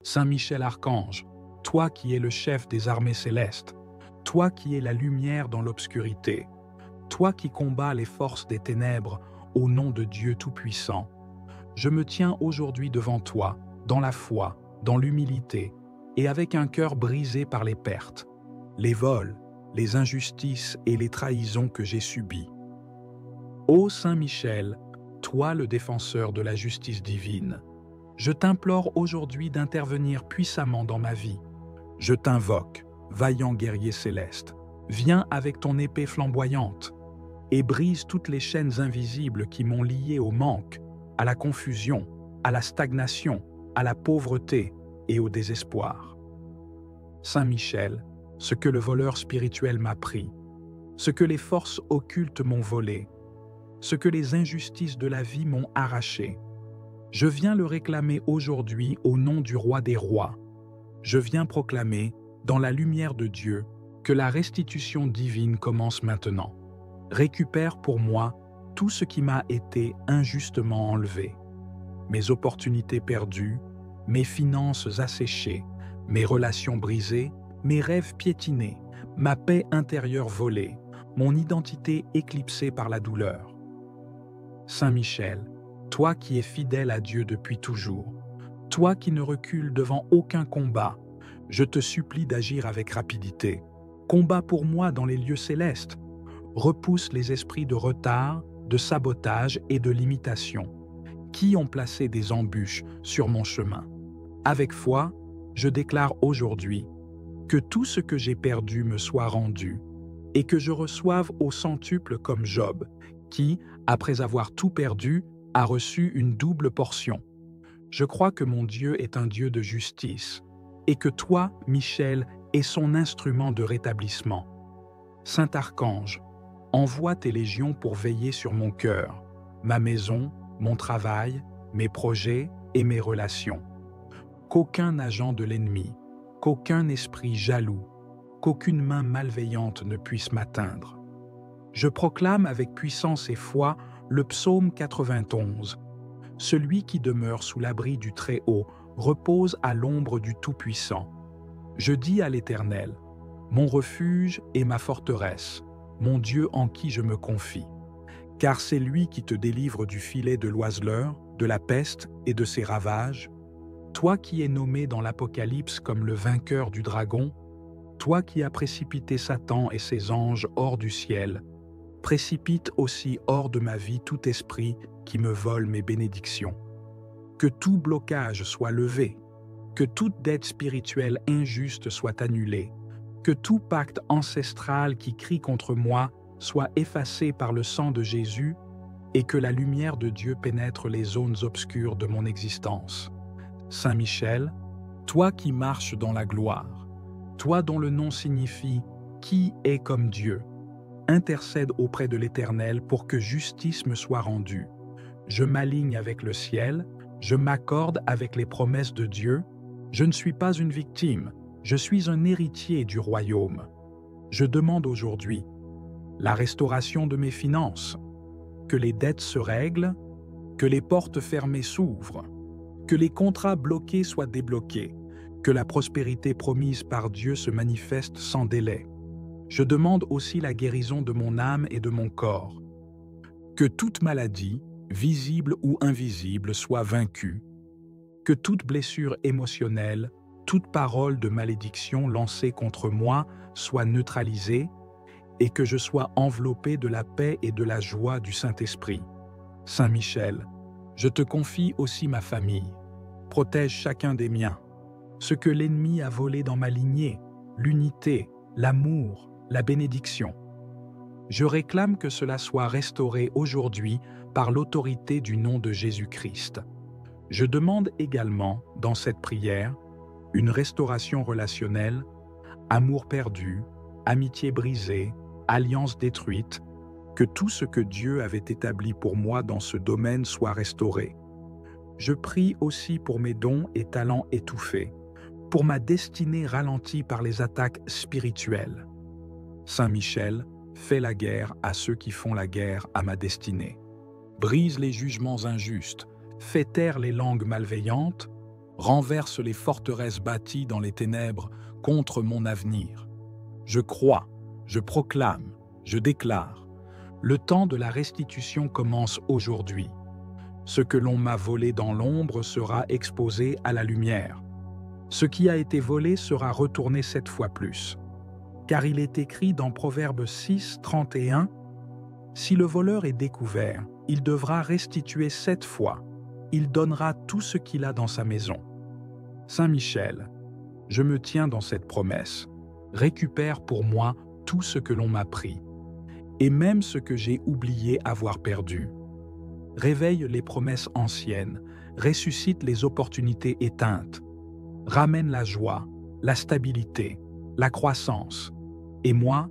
Saint Michel Archange, toi qui es le chef des armées célestes, toi qui es la lumière dans l'obscurité, toi qui combats les forces des ténèbres au nom de Dieu Tout-Puissant, je me tiens aujourd'hui devant toi, dans la foi, dans l'humilité, et avec un cœur brisé par les pertes, les vols, les injustices et les trahisons que j'ai subies. Ô Saint Michel, toi le défenseur de la justice divine, je t'implore aujourd'hui d'intervenir puissamment dans ma vie. Je t'invoque, vaillant guerrier céleste, viens avec ton épée flamboyante et brise toutes les chaînes invisibles qui m'ont lié au manque, à la confusion, à la stagnation, à la pauvreté et au désespoir. Saint Michel, ce que le voleur spirituel m'a pris, ce que les forces occultes m'ont volé, ce que les injustices de la vie m'ont arraché, je viens le réclamer aujourd'hui au nom du Roi des Rois. Je viens proclamer, dans la lumière de Dieu, que la restitution divine commence maintenant. Récupère pour moi tout ce qui m'a été injustement enlevé. Mes opportunités perdues, mes finances asséchées, mes relations brisées, mes rêves piétinés, ma paix intérieure volée, mon identité éclipsée par la douleur. Saint Michel, toi qui es fidèle à Dieu depuis toujours, toi qui ne recules devant aucun combat, je te supplie d'agir avec rapidité. Combat pour moi dans les lieux célestes. Repousse les esprits de retard, de sabotage et de limitation, qui ont placé des embûches sur mon chemin. Avec foi, je déclare aujourd'hui que tout ce que j'ai perdu me soit rendu et que je reçoive au centuple comme Job, qui, après avoir tout perdu, a reçu une double portion. Je crois que mon Dieu est un Dieu de justice et que toi, Michel, es son instrument de rétablissement. Saint Archange, envoie tes légions pour veiller sur mon cœur, ma maison, mon travail, mes projets et mes relations. Qu'aucun agent de l'ennemi, qu'aucun esprit jaloux, qu'aucune main malveillante ne puisse m'atteindre. Je proclame avec puissance et foi le psaume 91. Celui qui demeure sous l'abri du Très-Haut repose à l'ombre du Tout-Puissant. Je dis à l'Éternel, mon refuge et ma forteresse, mon Dieu en qui je me confie. Car c'est lui qui te délivre du filet de l'oiseleur, de la peste et de ses ravages. Toi qui es nommé dans l'Apocalypse comme le vainqueur du dragon, toi qui as précipité Satan et ses anges hors du ciel, précipite aussi hors de ma vie tout esprit qui me vole mes bénédictions. Que tout blocage soit levé, que toute dette spirituelle injuste soit annulée, que tout pacte ancestral qui crie contre moi soit effacé par le sang de Jésus et que la lumière de Dieu pénètre les zones obscures de mon existence. Saint Michel, toi qui marches dans la gloire, toi dont le nom signifie « Qui est comme Dieu ?» intercède auprès de l'Éternel pour que justice me soit rendue. Je m'aligne avec le ciel, je m'accorde avec les promesses de Dieu. Je ne suis pas une victime, je suis un héritier du royaume. Je demande aujourd'hui la restauration de mes finances, que les dettes se règlent, que les portes fermées s'ouvrent, que les contrats bloqués soient débloqués, que la prospérité promise par Dieu se manifeste sans délai. Je demande aussi la guérison de mon âme et de mon corps. Que toute maladie, visible ou invisible, soit vaincue. Que toute blessure émotionnelle, toute parole de malédiction lancée contre moi soit neutralisée et que je sois enveloppé de la paix et de la joie du Saint-Esprit. Saint Michel, je te confie aussi ma famille. Protège chacun des miens. Ce que l'ennemi a volé dans ma lignée, l'unité, l'amour, la bénédiction. Je réclame que cela soit restauré aujourd'hui par l'autorité du nom de Jésus-Christ. Je demande également, dans cette prière, une restauration relationnelle, amour perdu, amitié brisée, alliance détruite, que tout ce que Dieu avait établi pour moi dans ce domaine soit restauré. Je prie aussi pour mes dons et talents étouffés, pour ma destinée ralentie par les attaques spirituelles. Saint Michel, fais la guerre à ceux qui font la guerre à ma destinée. Brise les jugements injustes, fais taire les langues malveillantes, renverse les forteresses bâties dans les ténèbres contre mon avenir. Je crois, je proclame, je déclare. Le temps de la restitution commence aujourd'hui. Ce que l'on m'a volé dans l'ombre sera exposé à la lumière. Ce qui a été volé sera retourné 7 fois plus. Car il est écrit dans Proverbe 6, 31, « Si le voleur est découvert, il devra restituer 7 fois. Il donnera tout ce qu'il a dans sa maison. » Saint Michel, je me tiens dans cette promesse. Récupère pour moi tout ce que l'on m'a pris, et même ce que j'ai oublié avoir perdu. Réveille les promesses anciennes, ressuscite les opportunités éteintes, ramène la joie, la stabilité, la croissance. Et moi,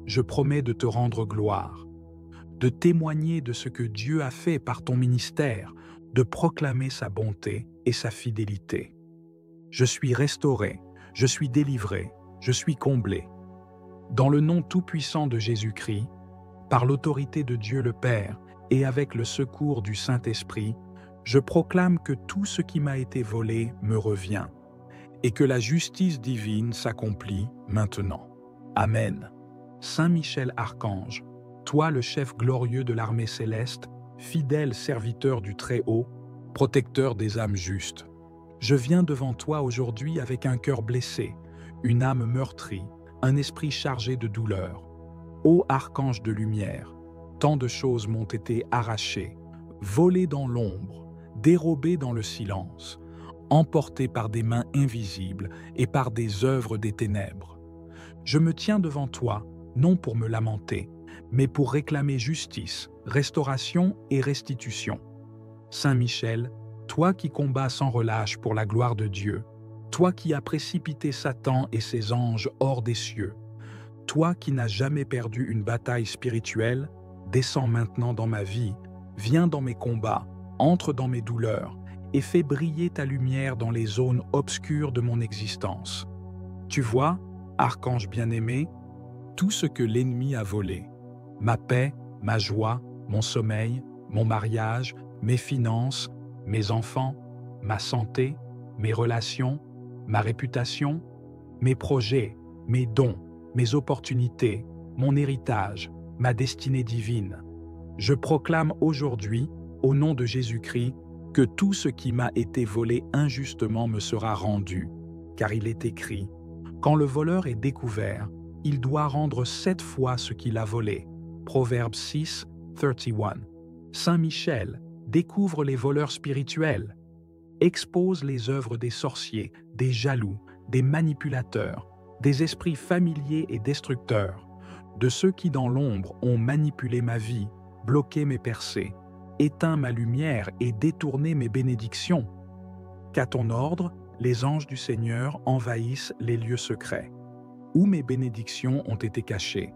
je promets de te rendre gloire, de témoigner de ce que Dieu a fait par ton ministère, de proclamer sa bonté et sa fidélité. Je suis restauré, je suis délivré, je suis comblé. Dans le nom tout-puissant de Jésus-Christ, par l'autorité de Dieu le Père et avec le secours du Saint-Esprit, je proclame que tout ce qui m'a été volé me revient et que la justice divine s'accomplit maintenant. Amen. Saint Michel Archange, toi le chef glorieux de l'armée céleste, fidèle serviteur du Très-Haut, protecteur des âmes justes, je viens devant toi aujourd'hui avec un cœur blessé, une âme meurtrie, un esprit chargé de douleur. Ô archange de lumière, tant de choses m'ont été arrachées, volées dans l'ombre, dérobées dans le silence, emportées par des mains invisibles et par des œuvres des ténèbres. Je me tiens devant toi, non pour me lamenter, mais pour réclamer justice, restauration et restitution. Saint Michel, toi qui combats sans relâche pour la gloire de Dieu, toi qui as précipité Satan et ses anges hors des cieux, toi qui n'as jamais perdu une bataille spirituelle, descends maintenant dans ma vie, viens dans mes combats, entre dans mes douleurs et fais briller ta lumière dans les zones obscures de mon existence. Tu vois, archange bien-aimé, tout ce que l'ennemi a volé, ma paix, ma joie, mon sommeil, mon mariage, mes finances, mes enfants, ma santé, mes relations, ma réputation, mes projets, mes dons, mes opportunités, mon héritage, ma destinée divine. Je proclame aujourd'hui, au nom de Jésus-Christ, que tout ce qui m'a été volé injustement me sera rendu, car il est écrit, « Quand le voleur est découvert, il doit rendre 7 fois ce qu'il a volé. » Proverbe 6, 31. Saint Michel découvre les voleurs spirituels, expose les œuvres des sorciers, des jaloux, des manipulateurs, des esprits familiers et destructeurs, de ceux qui dans l'ombre ont manipulé ma vie, bloqué mes percées, éteint ma lumière et détourné mes bénédictions. Qu'à ton ordre, les anges du Seigneur envahissent les lieux secrets, où mes bénédictions ont été cachées,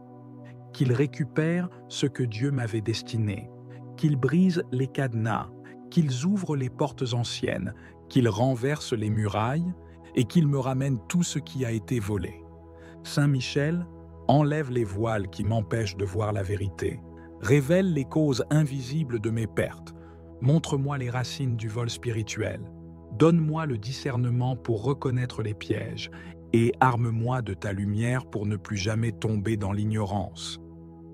qu'ils récupèrent ce que Dieu m'avait destiné, qu'ils brisent les cadenas, qu'ils ouvrent les portes anciennes, qu'ils renversent les murailles et qu'ils me ramènent tout ce qui a été volé. Saint Michel, enlève les voiles qui m'empêchent de voir la vérité, révèle les causes invisibles de mes pertes, montre-moi les racines du vol spirituel, donne-moi le discernement pour reconnaître les pièges et arme-moi de ta lumière pour ne plus jamais tomber dans l'ignorance.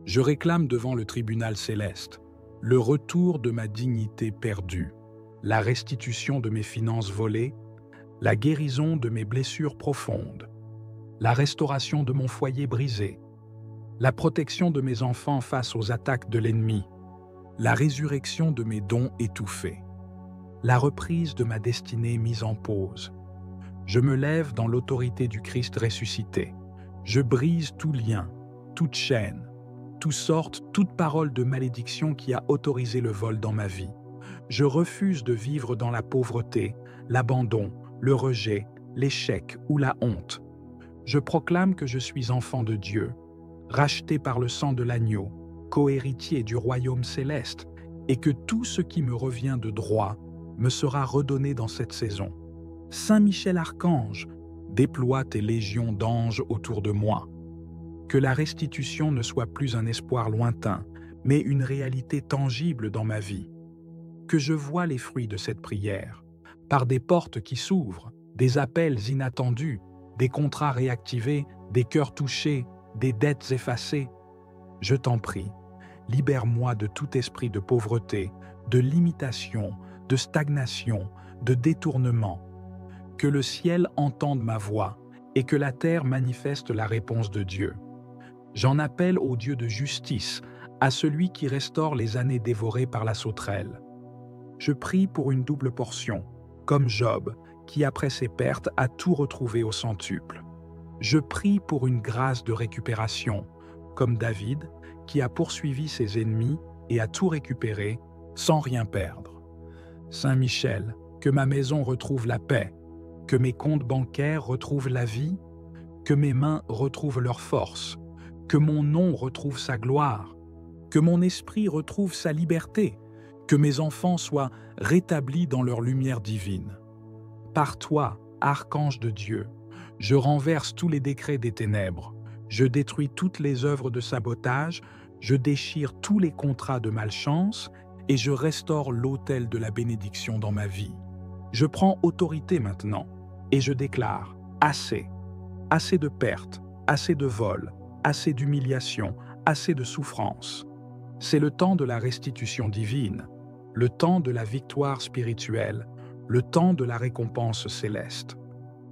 Je réclame devant le tribunal céleste le retour de ma dignité perdue, la restitution de mes finances volées, la guérison de mes blessures profondes, la restauration de mon foyer brisé, la protection de mes enfants face aux attaques de l'ennemi, la résurrection de mes dons étouffés, la reprise de ma destinée mise en pause. Je me lève dans l'autorité du Christ ressuscité. Je brise tout lien, toute chaîne, toute parole de malédiction qui a autorisé le vol dans ma vie. Je refuse de vivre dans la pauvreté, l'abandon, le rejet, l'échec ou la honte. Je proclame que je suis enfant de Dieu, racheté par le sang de l'agneau, cohéritier du royaume céleste, et que tout ce qui me revient de droit me sera redonné dans cette saison. Saint Michel Archange, déploie tes légions d'anges autour de moi. Que la restitution ne soit plus un espoir lointain, mais une réalité tangible dans ma vie. Que je voie les fruits de cette prière, par des portes qui s'ouvrent, des appels inattendus, des contrats réactivés, des cœurs touchés, des dettes effacées. Je t'en prie, libère-moi de tout esprit de pauvreté, de limitation, de stagnation, de détournement. Que le ciel entende ma voix et que la terre manifeste la réponse de Dieu. J'en appelle au Dieu de justice, à celui qui restaure les années dévorées par la sauterelle. Je prie pour une double portion, comme Job, qui après ses pertes a tout retrouvé au centuple. Je prie pour une grâce de récupération, comme David, qui a poursuivi ses ennemis et a tout récupéré sans rien perdre. Saint Michel, que ma maison retrouve la paix, que mes comptes bancaires retrouvent la vie, que mes mains retrouvent leur force, que mon nom retrouve sa gloire, que mon esprit retrouve sa liberté, que mes enfants soient rétablis dans leur lumière divine. Par toi, archange de Dieu, je renverse tous les décrets des ténèbres, je détruis toutes les œuvres de sabotage, je déchire tous les contrats de malchance et je restaure l'autel de la bénédiction dans ma vie. Je prends autorité maintenant et je déclare assez, assez de pertes, assez de vols, assez d'humiliation, assez de souffrance. C'est le temps de la restitution divine, le temps de la victoire spirituelle, le temps de la récompense céleste.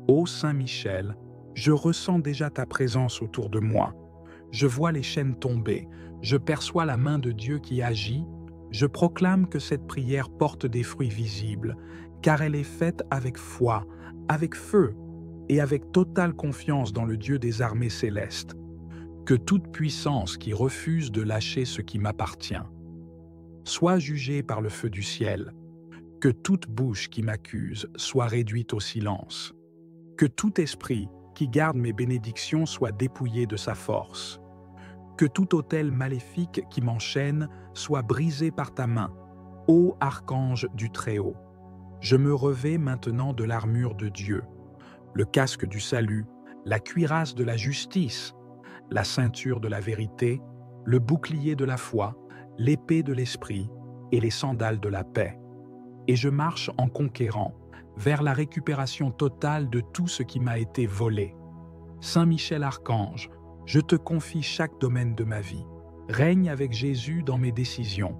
Ô Saint Michel, je ressens déjà ta présence autour de moi. Je vois les chaînes tomber, je perçois la main de Dieu qui agit, je proclame que cette prière porte des fruits visibles, car elle est faite avec foi, avec feu et avec totale confiance dans le Dieu des armées célestes. Que toute puissance qui refuse de lâcher ce qui m'appartient soit jugée par le feu du ciel, que toute bouche qui m'accuse soit réduite au silence, que tout esprit qui garde mes bénédictions soit dépouillé de sa force, que tout autel maléfique qui m'enchaîne soit brisé par ta main, ô archange du Très-Haut. Je me revêts maintenant de l'armure de Dieu, le casque du salut, la cuirasse de la justice, la ceinture de la vérité, le bouclier de la foi, l'épée de l'esprit et les sandales de la paix. Et je marche en conquérant vers la récupération totale de tout ce qui m'a été volé. Saint Michel Archange, je te confie chaque domaine de ma vie. Règne avec Jésus dans mes décisions.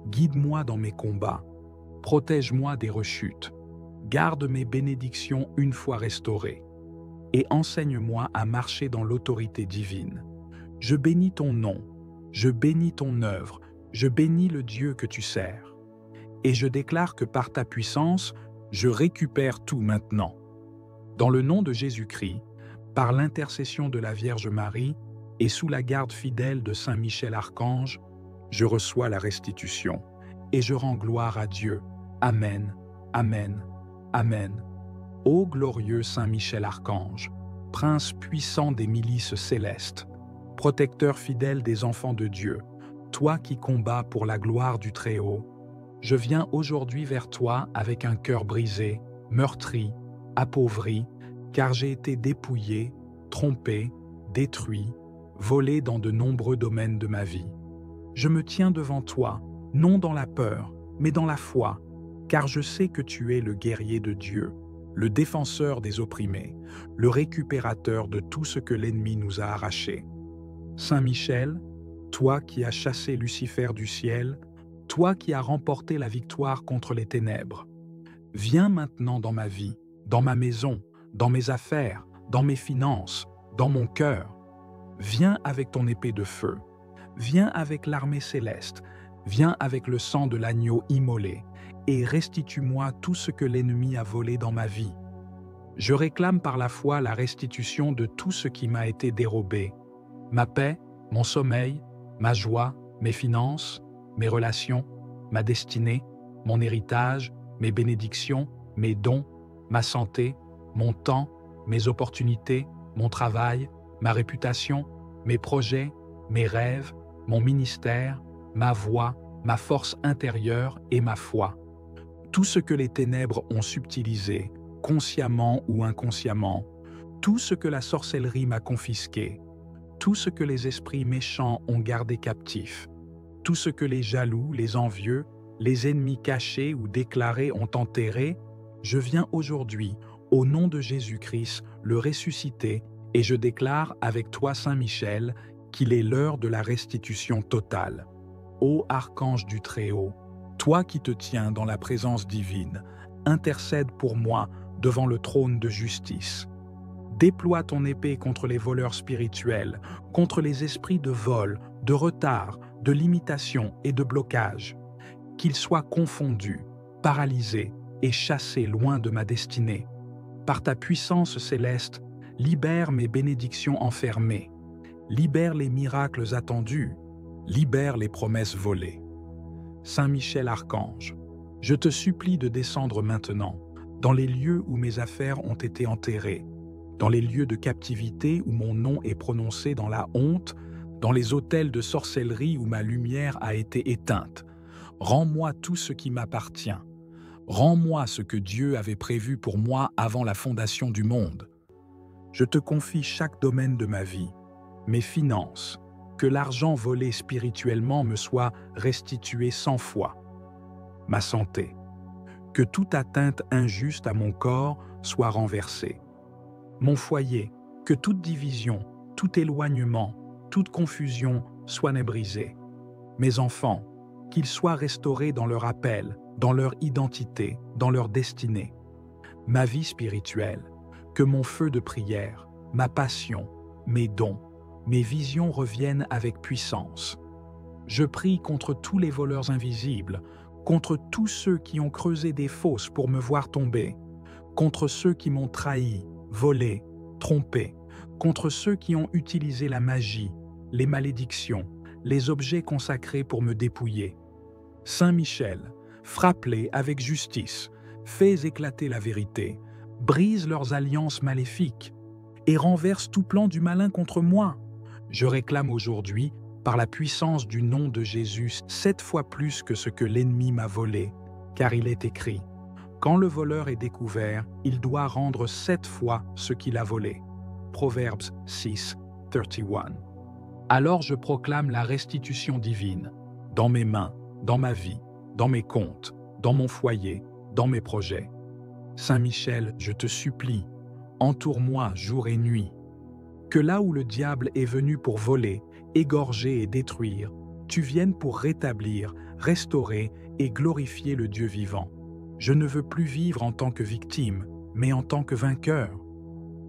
Guide-moi dans mes combats. Protège-moi des rechutes. Garde mes bénédictions une fois restaurées. Et enseigne-moi à marcher dans l'autorité divine. Je bénis ton nom, je bénis ton œuvre, je bénis le Dieu que tu sers. Et je déclare que par ta puissance, je récupère tout maintenant. Dans le nom de Jésus-Christ, par l'intercession de la Vierge Marie et sous la garde fidèle de Saint Michel Archange, je reçois la restitution et je rends gloire à Dieu. Amen, Amen, Amen. Ô glorieux Saint Michel Archange, prince puissant des milices célestes, protecteur fidèle des enfants de Dieu, toi qui combats pour la gloire du Très-Haut, je viens aujourd'hui vers toi avec un cœur brisé, meurtri, appauvri, car j'ai été dépouillé, trompé, détruit, volé dans de nombreux domaines de ma vie. Je me tiens devant toi, non dans la peur, mais dans la foi, car je sais que tu es le guerrier de Dieu, le défenseur des opprimés, le récupérateur de tout ce que l'ennemi nous a arraché. Saint Michel, toi qui as chassé Lucifer du ciel, toi qui as remporté la victoire contre les ténèbres, viens maintenant dans ma vie, dans ma maison, dans mes affaires, dans mes finances, dans mon cœur. Viens avec ton épée de feu, viens avec l'armée céleste, viens avec le sang de l'agneau immolé, et restitue-moi tout ce que l'ennemi a volé dans ma vie. Je réclame par la foi la restitution de tout ce qui m'a été dérobé, ma paix, mon sommeil, ma joie, mes finances, mes relations, ma destinée, mon héritage, mes bénédictions, mes dons, ma santé, mon temps, mes opportunités, mon travail, ma réputation, mes projets, mes rêves, mon ministère, ma voix, ma force intérieure et ma foi. Tout ce que les ténèbres ont subtilisé, consciemment ou inconsciemment, tout ce que la sorcellerie m'a confisqué, tout ce que les esprits méchants ont gardé captif, tout ce que les jaloux, les envieux, les ennemis cachés ou déclarés ont enterré, Je viens aujourd'hui, au nom de Jésus-Christ, le ressuscité, et je déclare avec toi, Saint Michel, qu'il est l'heure de la restitution totale. Ô archange du Très-Haut, toi qui te tiens dans la présence divine, intercède pour moi devant le trône de justice. Déploie ton épée contre les voleurs spirituels, contre les esprits de vol, de retard, de limitation et de blocage. Qu'ils soient confondus, paralysés et chassés loin de ma destinée. Par ta puissance céleste, libère mes bénédictions enfermées, libère les miracles attendus, libère les promesses volées. Saint Michel Archange, je te supplie de descendre maintenant dans les lieux où mes affaires ont été enterrées, dans les lieux de captivité où mon nom est prononcé dans la honte, dans les autels de sorcellerie où ma lumière a été éteinte. Rends-moi tout ce qui m'appartient. Rends-moi ce que Dieu avait prévu pour moi avant la fondation du monde. Je te confie chaque domaine de ma vie, mes finances, que l'argent volé spirituellement me soit restitué 100 fois. Ma santé, que toute atteinte injuste à mon corps soit renversée. Mon foyer, que toute division, tout éloignement, toute confusion soit brisée. Mes enfants, qu'ils soient restaurés dans leur appel, dans leur identité, dans leur destinée. Ma vie spirituelle, que mon feu de prière, ma passion, mes dons, mes visions reviennent avec puissance. Je prie contre tous les voleurs invisibles, contre tous ceux qui ont creusé des fosses pour me voir tomber, contre ceux qui m'ont trahi, volé, trompé, contre ceux qui ont utilisé la magie, les malédictions, les objets consacrés pour me dépouiller. Saint Michel, frappe-les avec justice, fais éclater la vérité, brise leurs alliances maléfiques et renverse tout plan du malin contre moi. Je réclame aujourd'hui, par la puissance du nom de Jésus, 7 fois plus que ce que l'ennemi m'a volé, car il est écrit: quand le voleur est découvert, il doit rendre 7 fois ce qu'il a volé. Proverbes 6, 31. Alors je proclame la restitution divine, dans mes mains, dans ma vie, dans mes comptes, dans mon foyer, dans mes projets. Saint Michel, je te supplie, entoure-moi jour et nuit. Que là où le diable est venu pour voler, égorger et détruire, tu viennes pour rétablir, restaurer et glorifier le Dieu vivant. Je ne veux plus vivre en tant que victime, mais en tant que vainqueur.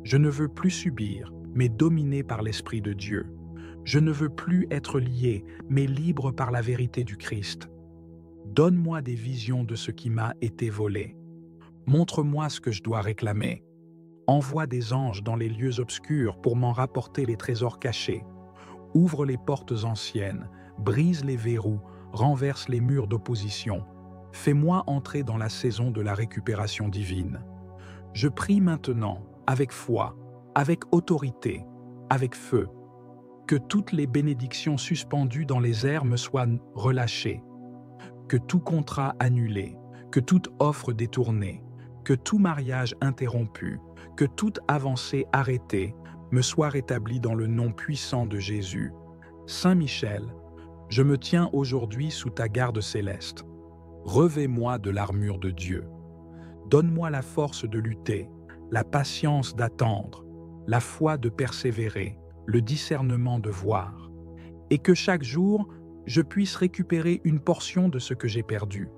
Je ne veux plus subir, mais dominé par l'Esprit de Dieu. Je ne veux plus être lié, mais libre par la vérité du Christ. Donne-moi des visions de ce qui m'a été volé. Montre-moi ce que je dois réclamer. Envoie des anges dans les lieux obscurs pour m'en rapporter les trésors cachés. Ouvre les portes anciennes, brise les verrous, renverse les murs d'opposition. Fais-moi entrer dans la saison de la récupération divine. Je prie maintenant, avec foi, avec autorité, avec feu, que toutes les bénédictions suspendues dans les airs me soient relâchées, que tout contrat annulé, que toute offre détournée, que tout mariage interrompu, que toute avancée arrêtée me soit rétablie dans le nom puissant de Jésus. Saint Michel, je me tiens aujourd'hui sous ta garde céleste. Revêt-moi de l'armure de Dieu. Donne-moi la force de lutter, la patience d'attendre, la foi de persévérer, le discernement de voir, et que chaque jour, je puisse récupérer une portion de ce que j'ai perdu.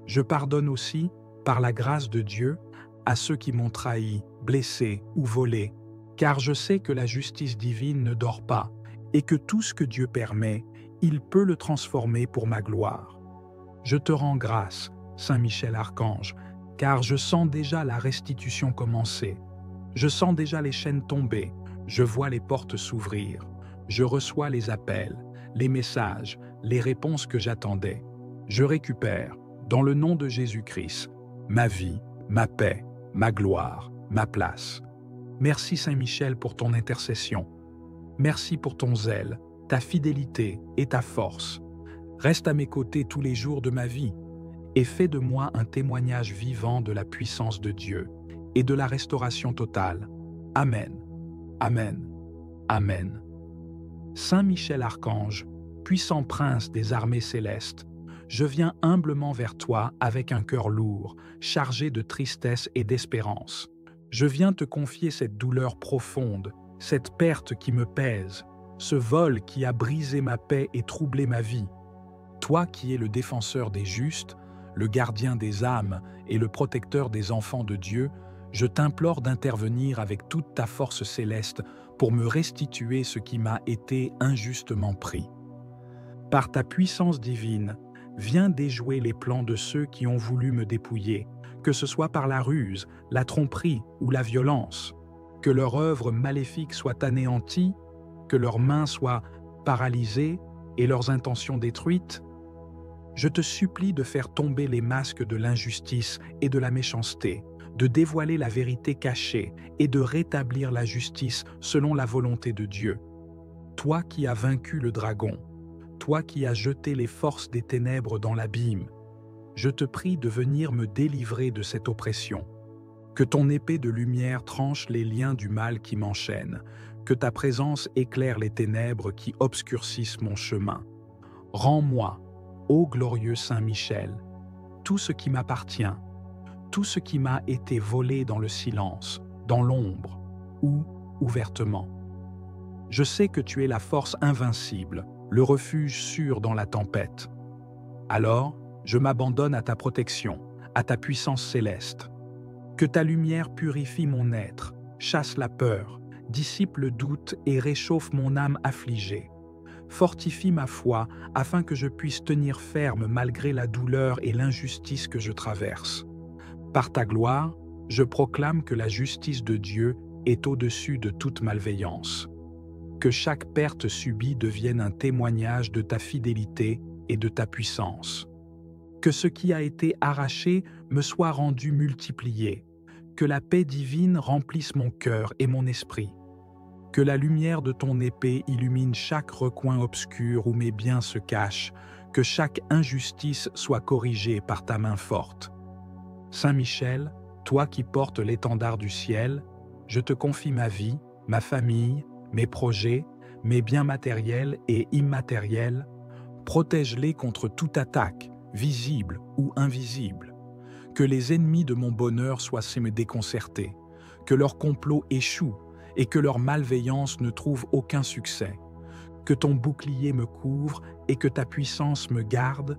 Je pardonne aussi, par la grâce de Dieu, à ceux qui m'ont trahi, blessé ou volé, car je sais que la justice divine ne dort pas et que tout ce que Dieu permet, il peut le transformer pour ma gloire. Je te rends grâce, Saint Michel Archange, car je sens déjà la restitution commencer. Je sens déjà les chaînes tomber, je vois les portes s'ouvrir, je reçois les appels, les messages, les réponses que j'attendais. Je récupère, dans le nom de Jésus-Christ, ma vie, ma paix, ma gloire, ma place. Merci Saint Michel pour ton intercession. Merci pour ton zèle, ta fidélité et ta force. Reste à mes côtés tous les jours de ma vie et fais de moi un témoignage vivant de la puissance de Dieu et de la restauration totale. Amen. Amen. Amen. Saint Michel Archange, puissant prince des armées célestes, je viens humblement vers toi avec un cœur lourd, chargé de tristesse et d'espérance. Je viens te confier cette douleur profonde, cette perte qui me pèse, ce vol qui a brisé ma paix et troublé ma vie. Toi qui es le défenseur des justes, le gardien des âmes et le protecteur des enfants de Dieu, je t'implore d'intervenir avec toute ta force céleste pour me restituer ce qui m'a été injustement pris. Par ta puissance divine, viens déjouer les plans de ceux qui ont voulu me dépouiller, que ce soit par la ruse, la tromperie ou la violence. Que leur œuvre maléfique soit anéantie, que leurs mains soient paralysées et leurs intentions détruites. Je te supplie de faire tomber les masques de l'injustice et de la méchanceté, de dévoiler la vérité cachée et de rétablir la justice selon la volonté de Dieu. Toi qui as vaincu le dragon, toi qui as jeté les forces des ténèbres dans l'abîme, je te prie de venir me délivrer de cette oppression. Que ton épée de lumière tranche les liens du mal qui m'enchaînent, que ta présence éclaire les ténèbres qui obscurcissent mon chemin. Rends-moi, ô glorieux Saint Michel, tout ce qui m'appartient, tout ce qui m'a été volé dans le silence, dans l'ombre ou ouvertement. Je sais que tu es la force invincible, le refuge sûr dans la tempête. Alors, je m'abandonne à ta protection, à ta puissance céleste. Que ta lumière purifie mon être, chasse la peur, dissipe le doute et réchauffe mon âme affligée. Fortifie ma foi afin que je puisse tenir ferme malgré la douleur et l'injustice que je traverse. Par ta gloire, je proclame que la justice de Dieu est au-dessus de toute malveillance. Que chaque perte subie devienne un témoignage de ta fidélité et de ta puissance. Que ce qui a été arraché me soit rendu multiplié. Que la paix divine remplisse mon cœur et mon esprit. Que la lumière de ton épée illumine chaque recoin obscur où mes biens se cachent. Que chaque injustice soit corrigée par ta main forte. Saint Michel, toi qui portes l'étendard du ciel, je te confie ma vie, ma famille, mes projets, mes biens matériels et immatériels. Protège-les contre toute attaque, visible ou invisible. Que les ennemis de mon bonheur soient déconcertés, que leur complot échoue et que leur malveillance ne trouve aucun succès. Que ton bouclier me couvre et que ta puissance me garde.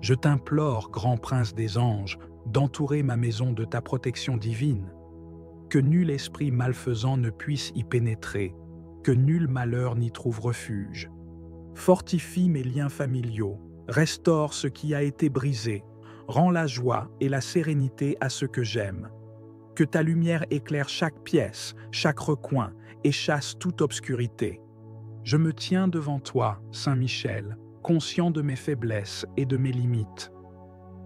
Je t'implore, grand prince des anges, d'entourer ma maison de ta protection divine. Que nul esprit malfaisant ne puisse y pénétrer, que nul malheur n'y trouve refuge. Fortifie mes liens familiaux, restaure ce qui a été brisé, rends la joie et la sérénité à ceux que j'aime. Que ta lumière éclaire chaque pièce, chaque recoin et chasse toute obscurité. Je me tiens devant toi, Saint Michel, conscient de mes faiblesses et de mes limites.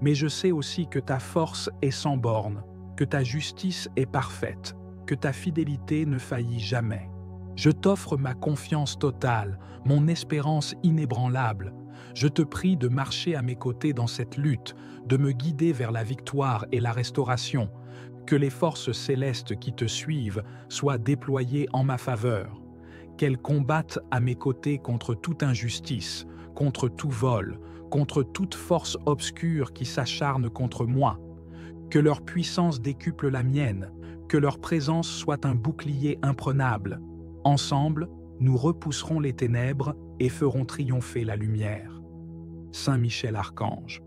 Mais je sais aussi que ta force est sans bornes, que ta justice est parfaite, que ta fidélité ne faillit jamais. Je t'offre ma confiance totale, mon espérance inébranlable. Je te prie de marcher à mes côtés dans cette lutte, de me guider vers la victoire et la restauration. Que les forces célestes qui te suivent soient déployées en ma faveur. Qu'elles combattent à mes côtés contre toute injustice, contre tout vol, contre toute force obscure qui s'acharne contre moi. Que leur puissance décuple la mienne, que leur présence soit un bouclier imprenable. Ensemble, nous repousserons les ténèbres et ferons triompher la lumière. Saint Michel Archange,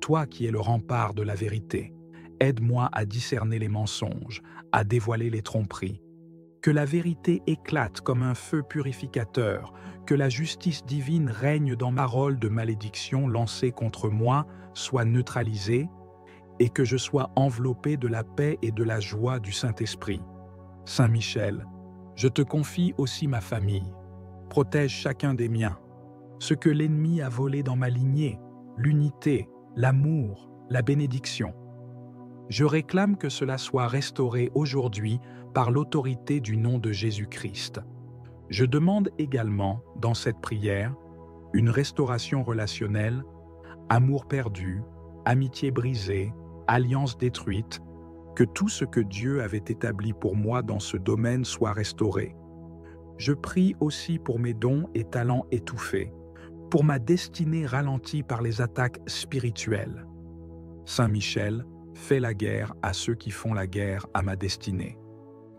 toi qui es le rempart de la vérité, aide-moi à discerner les mensonges, à dévoiler les tromperies. Que la vérité éclate comme un feu purificateur, que la justice divine règne dans ma rôle de malédiction lancée contre moi, soit neutralisée, et que je sois enveloppé de la paix et de la joie du Saint-Esprit. Saint Michel, je te confie aussi ma famille. Protège chacun des miens. Ce que l'ennemi a volé dans ma lignée, l'unité, l'amour, la bénédiction. Je réclame que cela soit restauré aujourd'hui par l'autorité du nom de Jésus-Christ. Je demande également, dans cette prière, une restauration relationnelle, amour perdu, amitié brisée, alliance détruite, que tout ce que Dieu avait établi pour moi dans ce domaine soit restauré. Je prie aussi pour mes dons et talents étouffés, pour ma destinée ralentie par les attaques spirituelles. Saint Michel, fais la guerre à ceux qui font la guerre à ma destinée.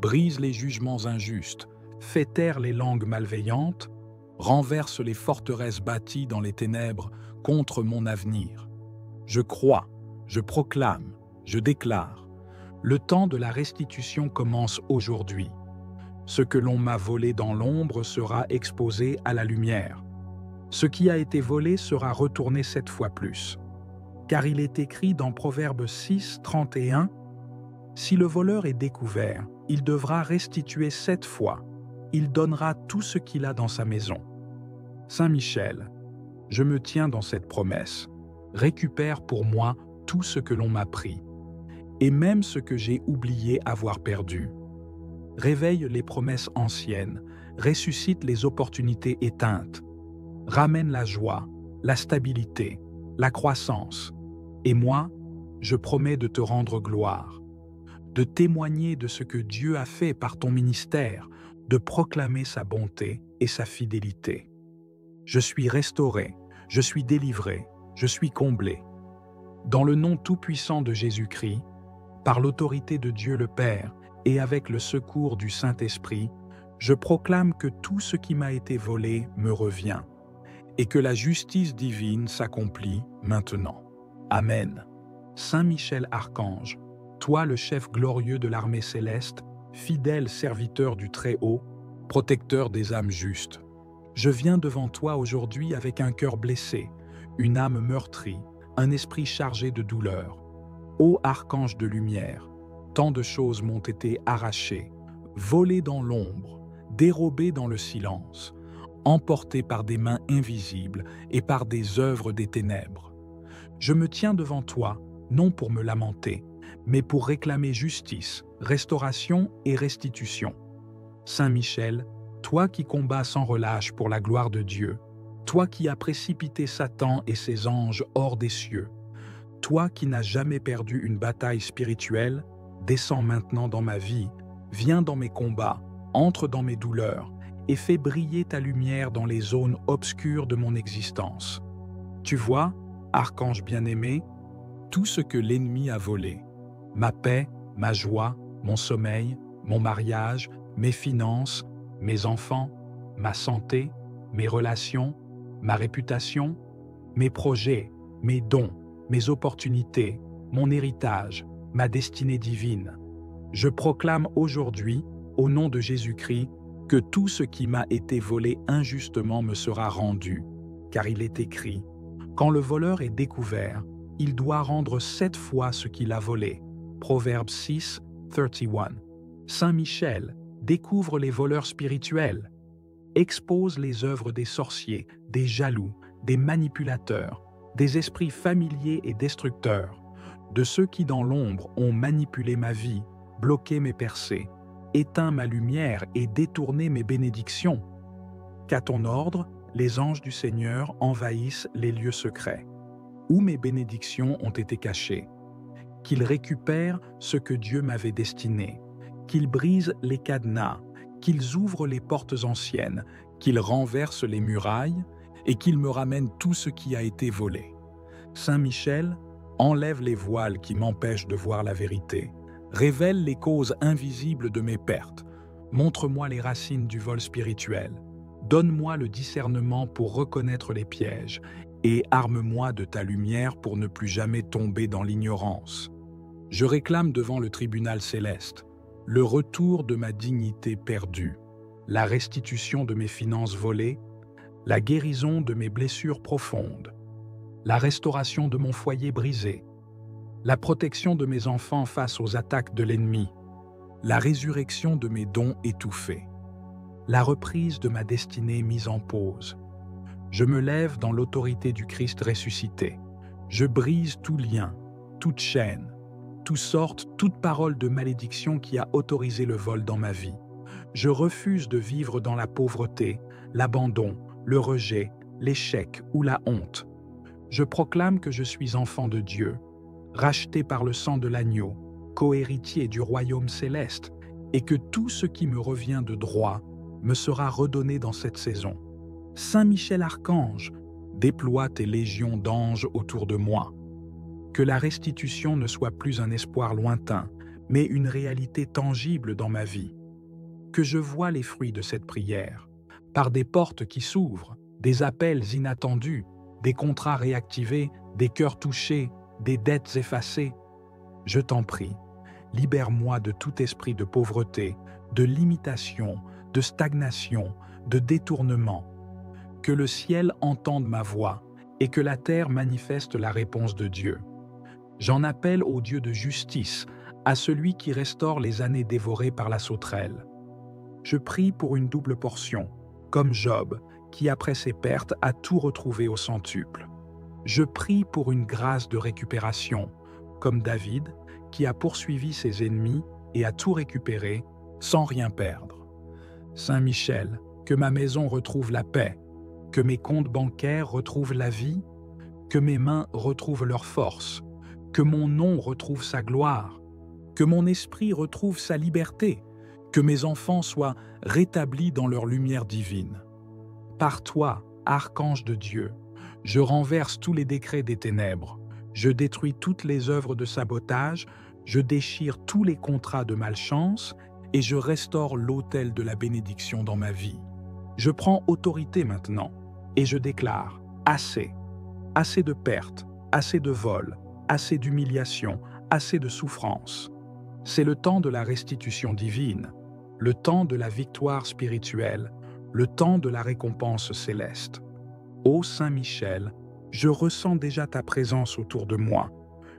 Brise les jugements injustes, fais taire les langues malveillantes, renverse les forteresses bâties dans les ténèbres contre mon avenir. Je crois, je proclame, je déclare. Le temps de la restitution commence aujourd'hui. Ce que l'on m'a volé dans l'ombre sera exposé à la lumière. Ce qui a été volé sera retourné 7 fois plus. Car il est écrit dans Proverbe 6, 31, « Si le voleur est découvert, il devra restituer 7 fois. Il donnera tout ce qu'il a dans sa maison. » Saint Michel, je me tiens dans cette promesse. Récupère pour moi tout ce que l'on m'a pris, et même ce que j'ai oublié avoir perdu. Réveille les promesses anciennes, ressuscite les opportunités éteintes, ramène la joie, la stabilité, la croissance. Et moi, je promets de te rendre gloire, de témoigner de ce que Dieu a fait par ton ministère, de proclamer sa bonté et sa fidélité. Je suis restauré, je suis délivré, je suis comblé. Dans le nom tout-puissant de Jésus-Christ, par l'autorité de Dieu le Père et avec le secours du Saint-Esprit, je proclame que tout ce qui m'a été volé me revient et que la justice divine s'accomplit maintenant. Amen. Saint Michel Archange, toi le chef glorieux de l'armée céleste, fidèle serviteur du Très-Haut, protecteur des âmes justes, je viens devant toi aujourd'hui avec un cœur blessé, une âme meurtrie, un esprit chargé de douleur. Ô archange de lumière, tant de choses m'ont été arrachées, volées dans l'ombre, dérobées dans le silence, emportées par des mains invisibles et par des œuvres des ténèbres. Je me tiens devant toi, non pour me lamenter, mais pour réclamer justice, restauration et restitution. Saint Michel, toi qui combats sans relâche pour la gloire de Dieu, toi qui as précipité Satan et ses anges hors des cieux, toi qui n'as jamais perdu une bataille spirituelle, descends maintenant dans ma vie, viens dans mes combats, entre dans mes douleurs et fais briller ta lumière dans les zones obscures de mon existence. Tu vois, archange bien-aimé, tout ce que l'ennemi a volé, ma paix, ma joie, mon sommeil, mon mariage, mes finances, mes enfants, ma santé, mes relations, ma réputation, mes projets, mes dons, mes opportunités, mon héritage, ma destinée divine. Je proclame aujourd'hui, au nom de Jésus-Christ, que tout ce qui m'a été volé injustement me sera rendu, car il est écrit, « Quand le voleur est découvert, il doit rendre 7 fois ce qu'il a volé. » Proverbe 6, 31. Saint Michel découvre les voleurs spirituels, expose les œuvres des sorciers, des jaloux, des manipulateurs, des esprits familiers et destructeurs, de ceux qui dans l'ombre ont manipulé ma vie, bloqué mes percées, éteint ma lumière et détourné mes bénédictions. Qu'à ton ordre, les anges du Seigneur envahissent les lieux secrets, où mes bénédictions ont été cachées, qu'ils récupèrent ce que Dieu m'avait destiné, qu'ils brisent les cadenas, qu'ils ouvrent les portes anciennes, qu'ils renversent les murailles et qu'ils me ramènent tout ce qui a été volé. Saint Michel, enlève les voiles qui m'empêchent de voir la vérité, révèle les causes invisibles de mes pertes, montre-moi les racines du vol spirituel, donne-moi le discernement pour reconnaître les pièges et arme-moi de ta lumière pour ne plus jamais tomber dans l'ignorance. Je réclame devant le tribunal céleste le retour de ma dignité perdue, la restitution de mes finances volées, la guérison de mes blessures profondes, la restauration de mon foyer brisé, la protection de mes enfants face aux attaques de l'ennemi, la résurrection de mes dons étouffés, la reprise de ma destinée mise en pause. Je me lève dans l'autorité du Christ ressuscité. Je brise tout lien, toute chaîne, toute parole de malédiction qui a autorisé le vol dans ma vie. Je refuse de vivre dans la pauvreté, l'abandon, le rejet, l'échec ou la honte. Je proclame que je suis enfant de Dieu, racheté par le sang de l'agneau, co-héritier du royaume céleste, et que tout ce qui me revient de droit me sera redonné dans cette saison. Saint Michel Archange, déploie tes légions d'anges autour de moi. Que la restitution ne soit plus un espoir lointain, mais une réalité tangible dans ma vie. Que je voie les fruits de cette prière, par des portes qui s'ouvrent, des appels inattendus, des contrats réactivés, des cœurs touchés, des dettes effacées. Je t'en prie, libère-moi de tout esprit de pauvreté, de limitation, de stagnation, de détournement. Que le ciel entende ma voix et que la terre manifeste la réponse de Dieu. J'en appelle au Dieu de justice, à celui qui restaure les années dévorées par la sauterelle. Je prie pour une double portion, comme Job, qui après ses pertes a tout retrouvé au centuple. Je prie pour une grâce de récupération, comme David, qui a poursuivi ses ennemis et a tout récupéré sans rien perdre. Saint Michel, que ma maison retrouve la paix, que mes comptes bancaires retrouvent la vie, que mes mains retrouvent leur force, que mon nom retrouve sa gloire, que mon esprit retrouve sa liberté, que mes enfants soient rétablis dans leur lumière divine. Par toi, archange de Dieu, je renverse tous les décrets des ténèbres, je détruis toutes les œuvres de sabotage, je déchire tous les contrats de malchance et je restaure l'autel de la bénédiction dans ma vie. Je prends autorité maintenant et je déclare assez, assez de pertes, assez de vols, assez d'humiliation, assez de souffrance. C'est le temps de la restitution divine, le temps de la victoire spirituelle, le temps de la récompense céleste. Ô Saint Michel, je ressens déjà ta présence autour de moi.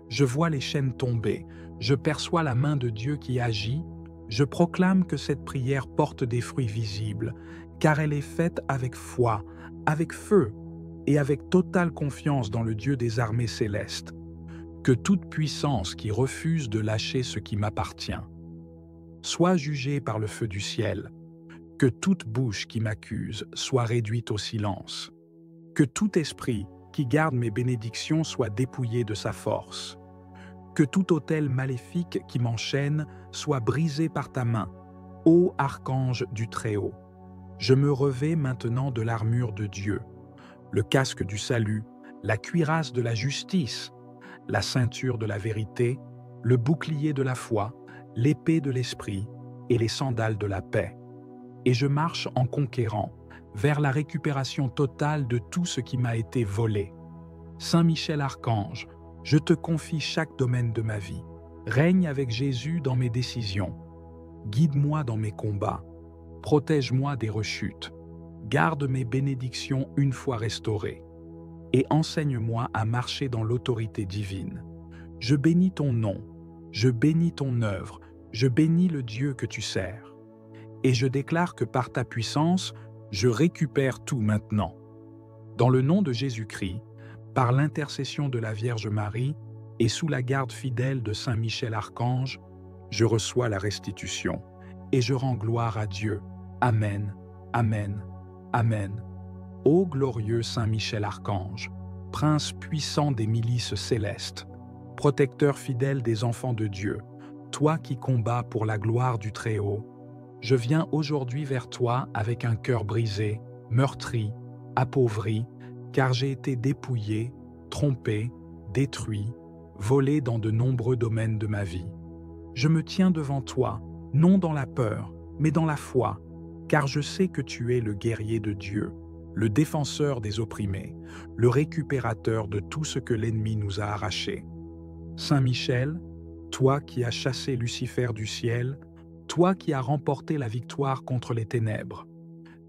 Je vois les chaînes tomber, je perçois la main de Dieu qui agit, je proclame que cette prière porte des fruits visibles, car elle est faite avec foi, avec feu et avec totale confiance dans le Dieu des armées célestes. Que toute puissance qui refuse de lâcher ce qui m'appartient soit jugée par le feu du ciel, que toute bouche qui m'accuse soit réduite au silence, que tout esprit qui garde mes bénédictions soit dépouillé de sa force, que tout autel maléfique qui m'enchaîne soit brisé par ta main, ô archange du Très-Haut. Je me revêts maintenant de l'armure de Dieu, le casque du salut, la cuirasse de la justice, la ceinture de la vérité, le bouclier de la foi, l'épée de l'esprit et les sandales de la paix. Et je marche en conquérant vers la récupération totale de tout ce qui m'a été volé. Saint Michel Archange, je te confie chaque domaine de ma vie. Règne avec Jésus dans mes décisions. Guide-moi dans mes combats. Protège-moi des rechutes. Garde mes bénédictions une fois restaurées. Et enseigne-moi à marcher dans l'autorité divine. Je bénis ton nom, je bénis ton œuvre, je bénis le Dieu que tu sers. Et je déclare que par ta puissance, je récupère tout maintenant. Dans le nom de Jésus-Christ, par l'intercession de la Vierge Marie et sous la garde fidèle de Saint Michel Archange, je reçois la restitution et je rends gloire à Dieu. Amen, Amen, Amen. Ô glorieux Saint Michel Archange, prince puissant des milices célestes, protecteur fidèle des enfants de Dieu, toi qui combats pour la gloire du Très-Haut, je viens aujourd'hui vers toi avec un cœur brisé, meurtri, appauvri, car j'ai été dépouillé, trompé, détruit, volé dans de nombreux domaines de ma vie. Je me tiens devant toi, non dans la peur, mais dans la foi, car je sais que tu es le guerrier de Dieu, le défenseur des opprimés, le récupérateur de tout ce que l'ennemi nous a arraché. Saint Michel, toi qui as chassé Lucifer du ciel, toi qui as remporté la victoire contre les ténèbres,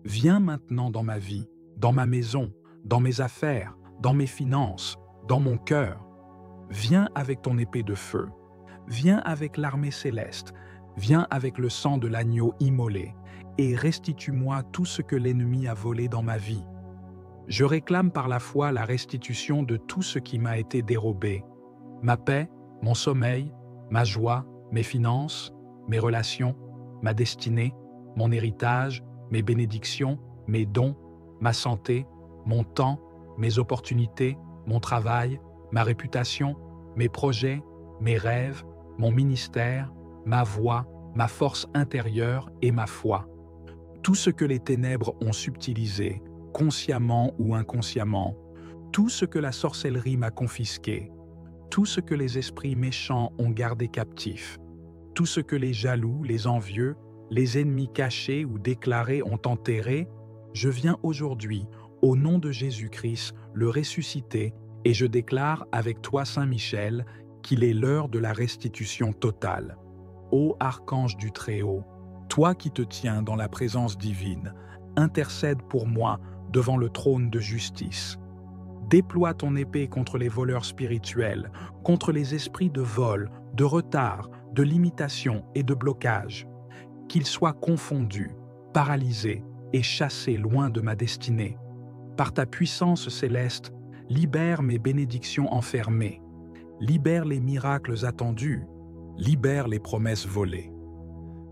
viens maintenant dans ma vie, dans ma maison, dans mes affaires, dans mes finances, dans mon cœur. Viens avec ton épée de feu, viens avec l'armée céleste, viens avec le sang de l'agneau immolé, et restitue-moi tout ce que l'ennemi a volé dans ma vie. Je réclame par la foi la restitution de tout ce qui m'a été dérobé, ma paix, mon sommeil, ma joie, mes finances, mes relations, ma destinée, mon héritage, mes bénédictions, mes dons, ma santé, mon temps, mes opportunités, mon travail, ma réputation, mes projets, mes rêves, mon ministère, ma voix, ma force intérieure et ma foi. Tout ce que les ténèbres ont subtilisé, consciemment ou inconsciemment, Tout ce que la sorcellerie m'a confisqué, tout ce que les esprits méchants ont gardé captif, tout ce que les jaloux, les envieux, les ennemis cachés ou déclarés ont enterré, je viens aujourd'hui, au nom de Jésus-Christ, le ressusciter, et je déclare avec toi, Saint Michel, qu'il est l'heure de la restitution totale. Ô archange du Très-Haut, toi qui te tiens dans la présence divine, intercède pour moi devant le trône de justice. Déploie ton épée contre les voleurs spirituels, contre les esprits de vol, de retard, de limitation et de blocage. Qu'ils soient confondus, paralysés et chassés loin de ma destinée. Par ta puissance céleste, libère mes bénédictions enfermées, libère les miracles attendus, libère les promesses volées.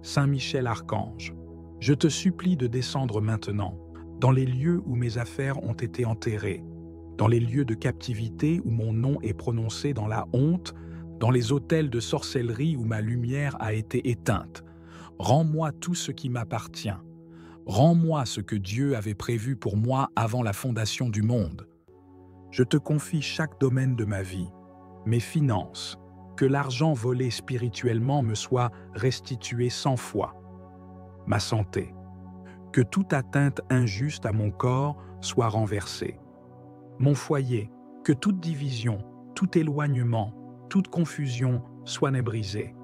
Saint Michel Archange, je te supplie de descendre maintenant, dans les lieux où mes affaires ont été enterrées, dans les lieux de captivité où mon nom est prononcé dans la honte, dans les autels de sorcellerie où ma lumière a été éteinte. Rends-moi tout ce qui m'appartient. Rends-moi ce que Dieu avait prévu pour moi avant la fondation du monde. Je te confie chaque domaine de ma vie, mes finances, que l'argent volé spirituellement me soit restitué 100 fois. Ma santé, que toute atteinte injuste à mon corps soit renversée. Mon foyer, que toute division, tout éloignement, toute confusion soit brisée.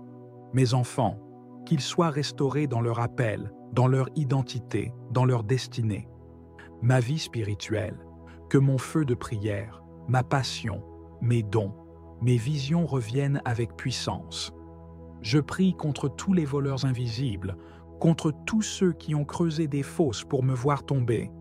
Mes enfants, qu'ils soient restaurés dans leur appel, dans leur identité, dans leur destinée. Ma vie spirituelle, que mon feu de prière, ma passion, mes dons, mes visions reviennent avec puissance. Je prie contre tous les voleurs invisibles, contre tous ceux qui ont creusé des fosses pour me voir tomber,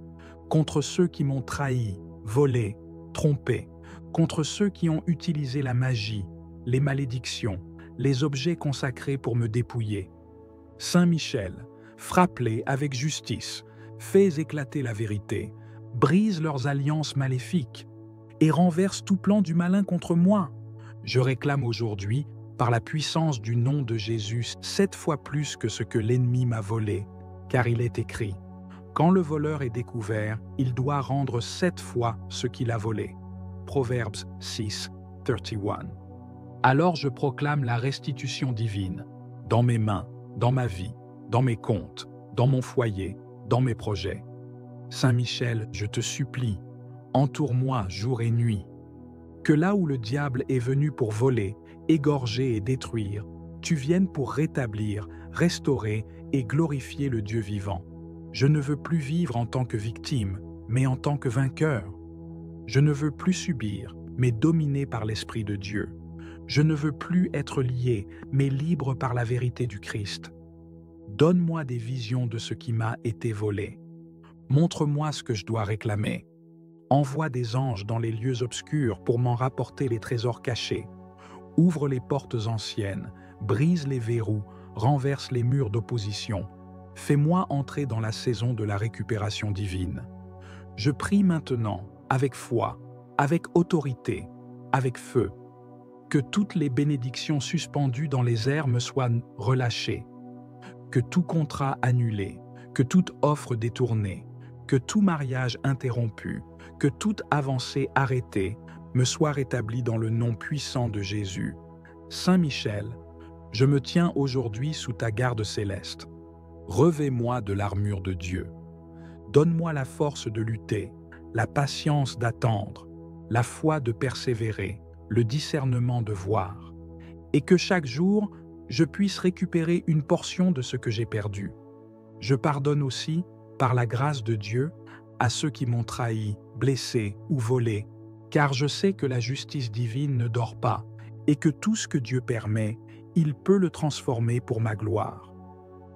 contre ceux qui m'ont trahi, volé, trompé, contre ceux qui ont utilisé la magie, les malédictions, les objets consacrés pour me dépouiller. Saint Michel, frappe-les avec justice, fais éclater la vérité, brise leurs alliances maléfiques et renverse tout plan du malin contre moi. Je réclame aujourd'hui, par la puissance du nom de Jésus, 7 fois plus que ce que l'ennemi m'a volé, car il est écrit: quand le voleur est découvert, il doit rendre 7 fois ce qu'il a volé. Proverbes 6, 31. Alors je proclame la restitution divine, dans mes mains, dans ma vie, dans mes comptes, dans mon foyer, dans mes projets. Saint Michel, je te supplie, entoure-moi jour et nuit. Que là où le diable est venu pour voler, égorger et détruire, tu viennes pour rétablir, restaurer et glorifier le Dieu vivant. Je ne veux plus vivre en tant que victime, mais en tant que vainqueur. Je ne veux plus subir, mais dominé par l'Esprit de Dieu. Je ne veux plus être lié, mais libre par la vérité du Christ. Donne-moi des visions de ce qui m'a été volé. Montre-moi ce que je dois réclamer. Envoie des anges dans les lieux obscurs pour m'en rapporter les trésors cachés. Ouvre les portes anciennes, brise les verrous, renverse les murs d'opposition. Fais-moi entrer dans la saison de la récupération divine. Je prie maintenant, avec foi, avec autorité, avec feu, que toutes les bénédictions suspendues dans les airs me soient relâchées, que tout contrat annulé, que toute offre détournée, que tout mariage interrompu, que toute avancée arrêtée me soit rétablie dans le nom puissant de Jésus. Saint Michel, je me tiens aujourd'hui sous ta garde céleste. Revêt-moi de l'armure de Dieu. Donne-moi la force de lutter, la patience d'attendre, la foi de persévérer, le discernement de voir, et que chaque jour, je puisse récupérer une portion de ce que j'ai perdu. Je pardonne aussi, par la grâce de Dieu, à ceux qui m'ont trahi, blessé ou volé, car je sais que la justice divine ne dort pas et que tout ce que Dieu permet, il peut le transformer pour ma gloire.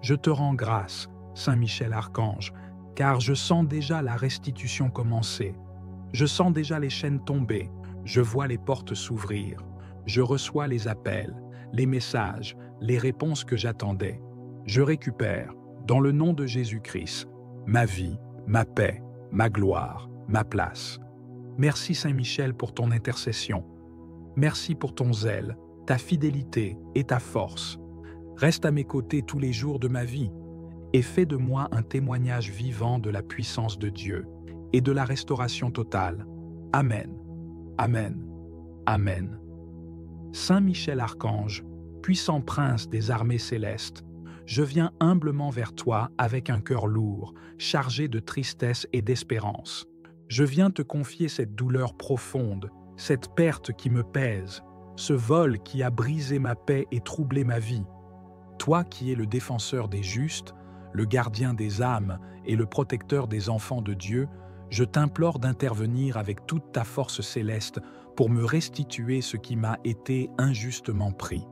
Je te rends grâce, Saint Michel Archange, car je sens déjà la restitution commencer. Je sens déjà les chaînes tomber, je vois les portes s'ouvrir, je reçois les appels, les messages, les réponses que j'attendais. Je récupère, dans le nom de Jésus-Christ, ma vie, ma paix, ma gloire, ma place. Merci Saint Michel pour ton intercession. Merci pour ton zèle, ta fidélité et ta force. Reste à mes côtés tous les jours de ma vie et fais de moi un témoignage vivant de la puissance de Dieu et de la restauration totale. Amen. Amen. Amen. Saint Michel Archange, puissant prince des armées célestes, je viens humblement vers toi avec un cœur lourd, chargé de tristesse et d'espérance. Je viens te confier cette douleur profonde, cette perte qui me pèse, ce vol qui a brisé ma paix et troublé ma vie. Toi qui es le défenseur des justes, le gardien des âmes et le protecteur des enfants de Dieu, je t'implore d'intervenir avec toute ta force céleste pour me restituer ce qui m'a été injustement pris.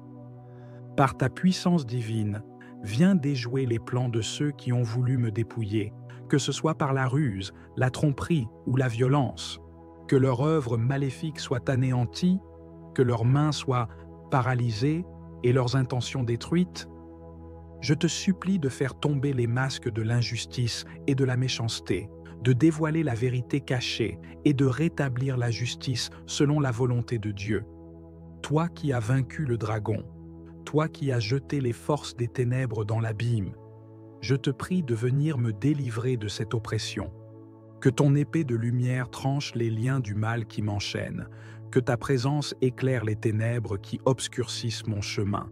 Par ta puissance divine, viens déjouer les plans de ceux qui ont voulu me dépouiller, que ce soit par la ruse, la tromperie ou la violence. Que leur œuvre maléfique soit anéantie, que leurs mains soient paralysées et leurs intentions détruites. Je te supplie de faire tomber les masques de l'injustice et de la méchanceté, de dévoiler la vérité cachée et de rétablir la justice selon la volonté de Dieu. Toi qui as vaincu le dragon, toi qui as jeté les forces des ténèbres dans l'abîme, je te prie de venir me délivrer de cette oppression. Que ton épée de lumière tranche les liens du mal qui m'enchaînent, que ta présence éclaire les ténèbres qui obscurcissent mon chemin.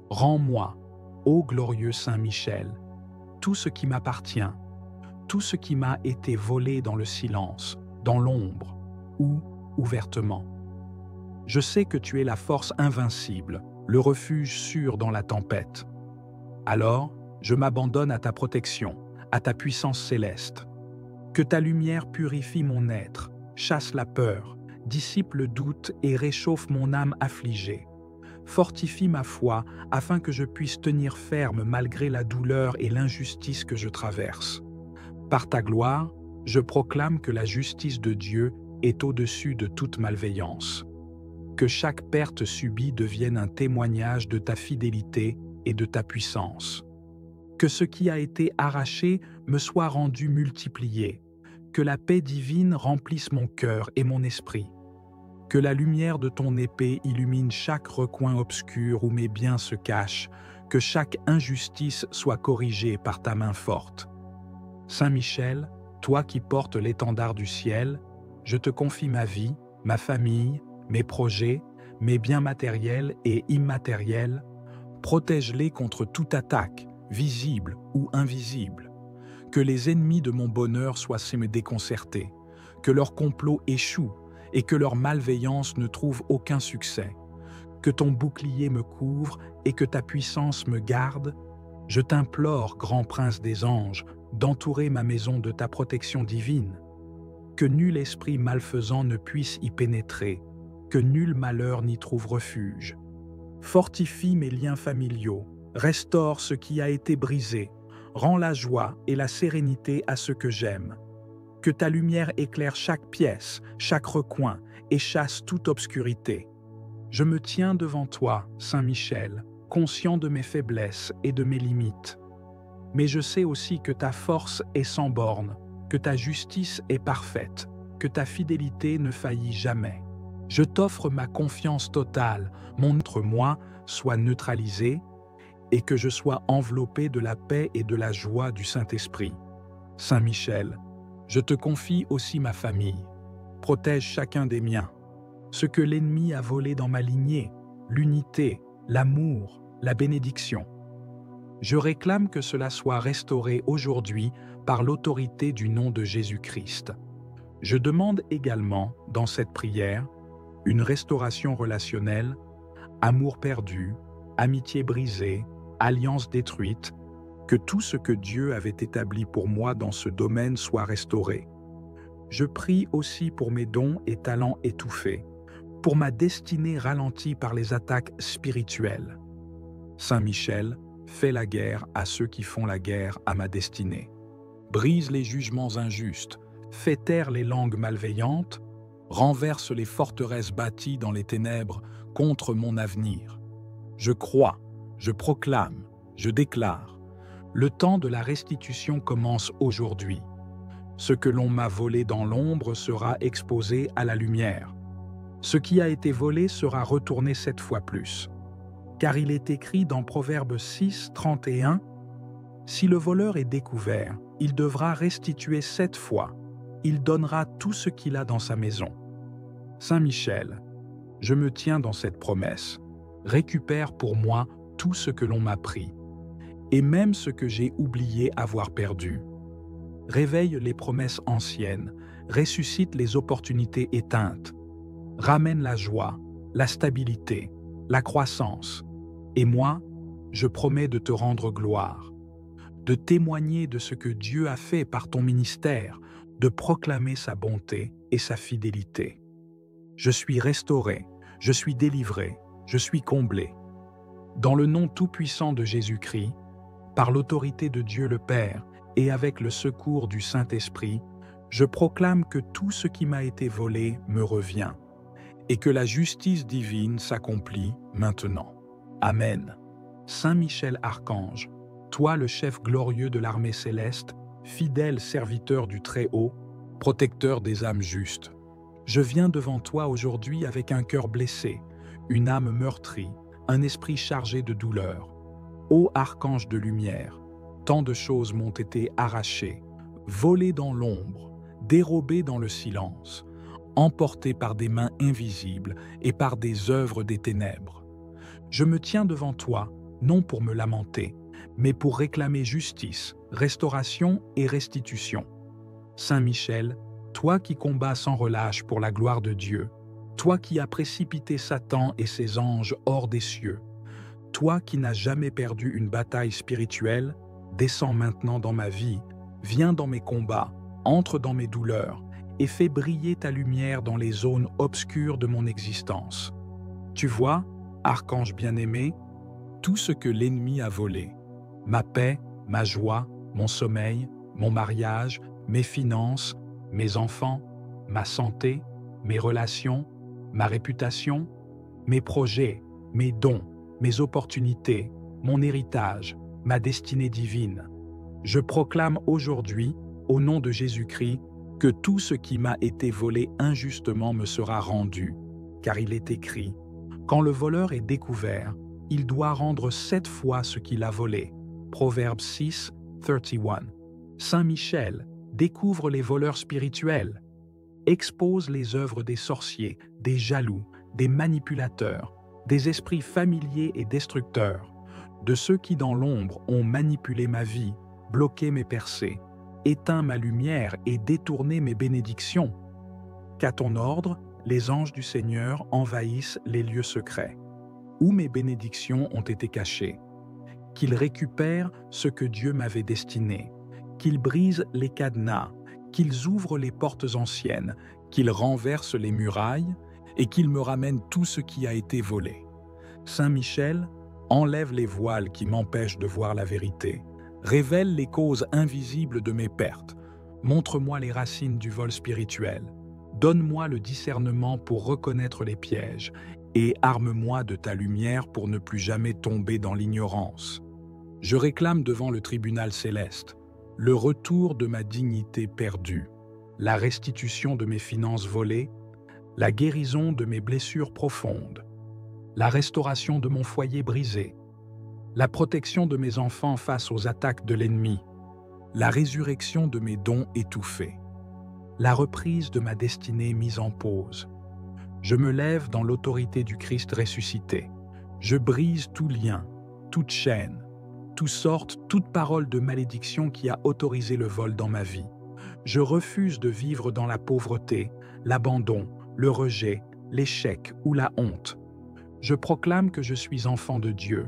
Rends-moi, ô glorieux Saint Michel, tout ce qui m'appartient, tout ce qui m'a été volé dans le silence, dans l'ombre ou ouvertement. Je sais que tu es la force invincible, le refuge sûr dans la tempête. Alors, je m'abandonne à ta protection, à ta puissance céleste. Que ta lumière purifie mon être, chasse la peur, dissipe le doute et réchauffe mon âme affligée. Fortifie ma foi afin que je puisse tenir ferme malgré la douleur et l'injustice que je traverse. Par ta gloire, je proclame que la justice de Dieu est au-dessus de toute malveillance. Que chaque perte subie devienne un témoignage de ta fidélité et de ta puissance. Que ce qui a été arraché me soit rendu multiplié. Que la paix divine remplisse mon cœur et mon esprit. Que la lumière de ton épée illumine chaque recoin obscur où mes biens se cachent. Que chaque injustice soit corrigée par ta main forte. Saint Michel, toi qui portes l'étendard du ciel, je te confie ma vie, ma famille, mes projets, mes biens matériels et immatériels. Protège-les contre toute attaque, visible ou invisible. Que les ennemis de mon bonheur soient déconcertés, que leur complot échoue et que leur malveillance ne trouve aucun succès. Que ton bouclier me couvre et que ta puissance me garde. Je t'implore, grand prince des anges, d'entourer ma maison de ta protection divine. Que nul esprit malfaisant ne puisse y pénétrer, que nul malheur n'y trouve refuge. Fortifie mes liens familiaux, restaure ce qui a été brisé, rends la joie et la sérénité à ceux que j'aime. Que ta lumière éclaire chaque pièce, chaque recoin et chasse toute obscurité. Je me tiens devant toi, Saint Michel, conscient de mes faiblesses et de mes limites. Mais je sais aussi que ta force est sans borne, que ta justice est parfaite, que ta fidélité ne faillit jamais. Je t'offre ma confiance totale, mon autre moi soit neutralisé et que je sois enveloppé de la paix et de la joie du Saint-Esprit. Saint Michel, je te confie aussi ma famille. Protège chacun des miens. Ce que l'ennemi a volé dans ma lignée, l'unité, l'amour, la bénédiction. Je réclame que cela soit restauré aujourd'hui par l'autorité du nom de Jésus-Christ. Je demande également, dans cette prière, une restauration relationnelle, amour perdu, amitié brisée, alliance détruite, que tout ce que Dieu avait établi pour moi dans ce domaine soit restauré. Je prie aussi pour mes dons et talents étouffés, pour ma destinée ralentie par les attaques spirituelles. Saint Michel, fais la guerre à ceux qui font la guerre à ma destinée. Brise les jugements injustes, fais taire les langues malveillantes, renverse les forteresses bâties dans les ténèbres contre mon avenir. Je crois, je proclame, je déclare. Le temps de la restitution commence aujourd'hui. Ce que l'on m'a volé dans l'ombre sera exposé à la lumière. Ce qui a été volé sera retourné 7 fois plus. Car il est écrit dans Proverbe 6, 31, « Si le voleur est découvert, il devra restituer 7 fois. il donnera tout ce qu'il a dans sa maison. Saint Michel, je me tiens dans cette promesse. Récupère pour moi tout ce que l'on m'a pris, et même ce que j'ai oublié avoir perdu. Réveille les promesses anciennes, ressuscite les opportunités éteintes, ramène la joie, la stabilité, la croissance. Et moi, je promets de te rendre gloire, de témoigner de ce que Dieu a fait par ton ministère, de proclamer sa bonté et sa fidélité. Je suis restauré, je suis délivré, je suis comblé. Dans le nom tout-puissant de Jésus-Christ, par l'autorité de Dieu le Père et avec le secours du Saint-Esprit, je proclame que tout ce qui m'a été volé me revient et que la justice divine s'accomplit maintenant. Amen. Saint Michel Archange, toi le chef glorieux de l'armée céleste, fidèle serviteur du Très-Haut, protecteur des âmes justes, je viens devant toi aujourd'hui avec un cœur blessé, une âme meurtrie, un esprit chargé de douleur. Ô archange de lumière, tant de choses m'ont été arrachées, volées dans l'ombre, dérobées dans le silence, emportées par des mains invisibles et par des œuvres des ténèbres. Je me tiens devant toi, non pour me lamenter, mais pour réclamer justice, restauration et restitution. Saint Michel, toi qui combats sans relâche pour la gloire de Dieu, toi qui as précipité Satan et ses anges hors des cieux, toi qui n'as jamais perdu une bataille spirituelle, descends maintenant dans ma vie, viens dans mes combats, entre dans mes douleurs et fais briller ta lumière dans les zones obscures de mon existence. Tu vois, archange bien-aimé, tout ce que l'ennemi a volé, ma paix, ma joie, mon sommeil, mon mariage, mes finances, mes enfants, ma santé, mes relations, ma réputation, mes projets, mes dons, mes opportunités, mon héritage, ma destinée divine. Je proclame aujourd'hui, au nom de Jésus-Christ, que tout ce qui m'a été volé injustement me sera rendu, car il est écrit, quand le voleur est découvert, il doit rendre 7 fois ce qu'il a volé. Proverbe 6, 31. Saint Michel découvre les voleurs spirituels, expose les œuvres des sorciers, des jaloux, des manipulateurs, des esprits familiers et destructeurs, de ceux qui dans l'ombre ont manipulé ma vie, bloqué mes percées, éteint ma lumière et détourné mes bénédictions. Qu'à ton ordre, les anges du Seigneur envahissent les lieux secrets, où mes bénédictions ont été cachées, qu'ils récupèrent ce que Dieu m'avait destiné, qu'ils brisent les cadenas, qu'ils ouvrent les portes anciennes, qu'ils renversent les murailles et qu'ils me ramènent tout ce qui a été volé. Saint Michel, enlève les voiles qui m'empêchent de voir la vérité, révèle les causes invisibles de mes pertes, montre-moi les racines du vol spirituel, donne-moi le discernement pour reconnaître les pièges et arme-moi de ta lumière pour ne plus jamais tomber dans l'ignorance. Je réclame devant le tribunal céleste le retour de ma dignité perdue, la restitution de mes finances volées, la guérison de mes blessures profondes, la restauration de mon foyer brisé, la protection de mes enfants face aux attaques de l'ennemi, la résurrection de mes dons étouffés, la reprise de ma destinée mise en pause. Je me lève dans l'autorité du Christ ressuscité. Je brise tout lien, toute chaîne, toute parole de malédiction qui a autorisé le vol dans ma vie. Je refuse de vivre dans la pauvreté, l'abandon, le rejet, l'échec ou la honte. Je proclame que je suis enfant de Dieu,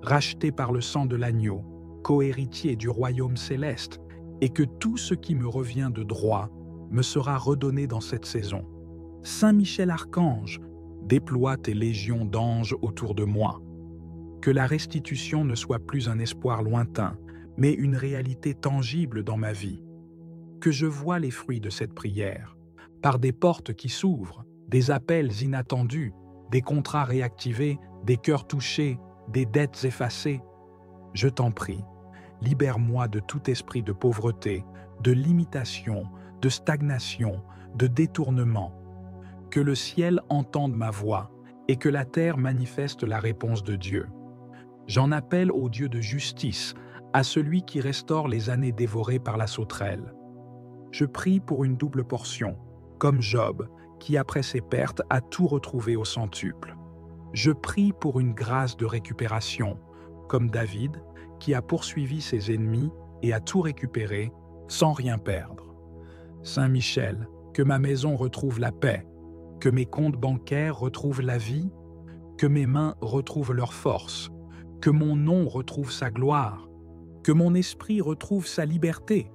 racheté par le sang de l'agneau, co-héritier du royaume céleste, et que tout ce qui me revient de droit me sera redonné dans cette saison. Saint Michel Archange, déploie tes légions d'anges autour de moi. Que la restitution ne soit plus un espoir lointain, mais une réalité tangible dans ma vie. Que je voie les fruits de cette prière, par des portes qui s'ouvrent, des appels inattendus, des contrats réactivés, des cœurs touchés, des dettes effacées. Je t'en prie, libère-moi de tout esprit de pauvreté, de limitation, de stagnation, de détournement. Que le ciel entende ma voix et que la terre manifeste la réponse de Dieu. J'en appelle au Dieu de justice, à celui qui restaure les années dévorées par la sauterelle. Je prie pour une double portion, comme Job, qui après ses pertes a tout retrouvé au centuple. Je prie pour une grâce de récupération, comme David, qui a poursuivi ses ennemis et a tout récupéré sans rien perdre. Saint Michel, que ma maison retrouve la paix, que mes comptes bancaires retrouvent la vie, que mes mains retrouvent leur force, que mon nom retrouve sa gloire, que mon esprit retrouve sa liberté,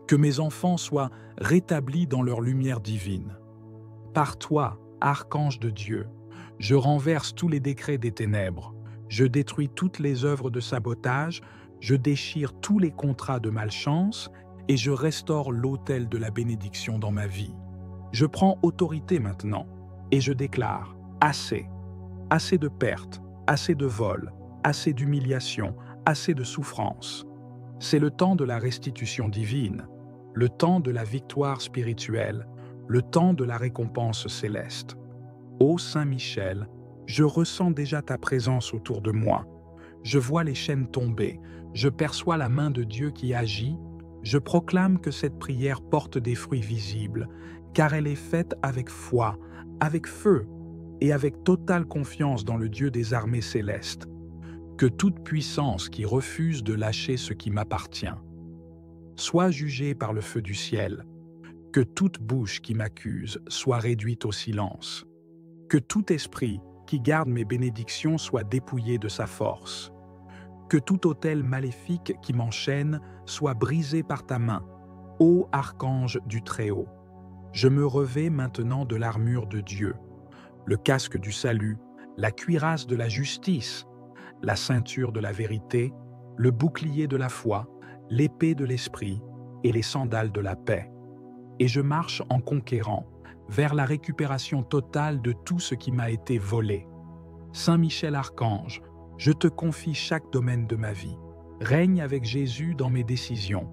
que mes enfants soient rétablis dans leur lumière divine. Par toi, archange de Dieu, je renverse tous les décrets des ténèbres, je détruis toutes les œuvres de sabotage, je déchire tous les contrats de malchance et je restaure l'autel de la bénédiction dans ma vie. Je prends autorité maintenant et je déclare assez, assez de pertes, assez de vols, assez d'humiliation, assez de souffrance. C'est le temps de la restitution divine, le temps de la victoire spirituelle, le temps de la récompense céleste. Ô Saint Michel, je ressens déjà ta présence autour de moi. Je vois les chaînes tomber, je perçois la main de Dieu qui agit, je proclame que cette prière porte des fruits visibles, car elle est faite avec foi, avec feu et avec totale confiance dans le Dieu des armées célestes. Que toute puissance qui refuse de lâcher ce qui m'appartient soit jugée par le feu du ciel, que toute bouche qui m'accuse soit réduite au silence, que tout esprit qui garde mes bénédictions soit dépouillé de sa force, que tout autel maléfique qui m'enchaîne soit brisé par ta main, ô archange du Très-Haut. Je me revêts maintenant de l'armure de Dieu, le casque du salut, la cuirasse de la justice, la ceinture de la vérité, le bouclier de la foi, l'épée de l'esprit et les sandales de la paix. Et je marche en conquérant vers la récupération totale de tout ce qui m'a été volé. Saint Michel Archange, je te confie chaque domaine de ma vie. Règne avec Jésus dans mes décisions.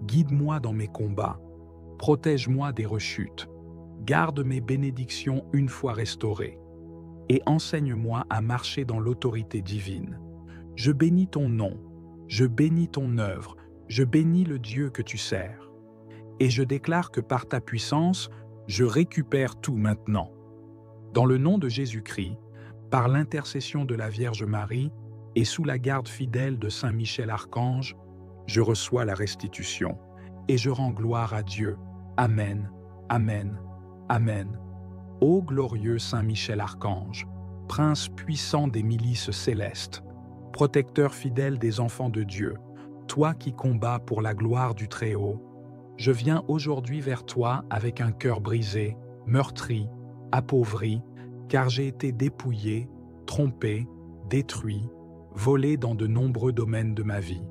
Guide-moi dans mes combats. Protège-moi des rechutes. Garde mes bénédictions une fois restaurées. Et enseigne-moi à marcher dans l'autorité divine. Je bénis ton nom, je bénis ton œuvre, je bénis le Dieu que tu sers. Et je déclare que par ta puissance, je récupère tout maintenant. Dans le nom de Jésus-Christ, par l'intercession de la Vierge Marie et sous la garde fidèle de Saint Michel Archange, je reçois la restitution et je rends gloire à Dieu. Amen, Amen, Amen. Ô glorieux Saint Michel Archange, prince puissant des milices célestes, protecteur fidèle des enfants de Dieu, toi qui combats pour la gloire du Très-Haut, je viens aujourd'hui vers toi avec un cœur brisé, meurtri, appauvri, car j'ai été dépouillé, trompé, détruit, volé dans de nombreux domaines de ma vie.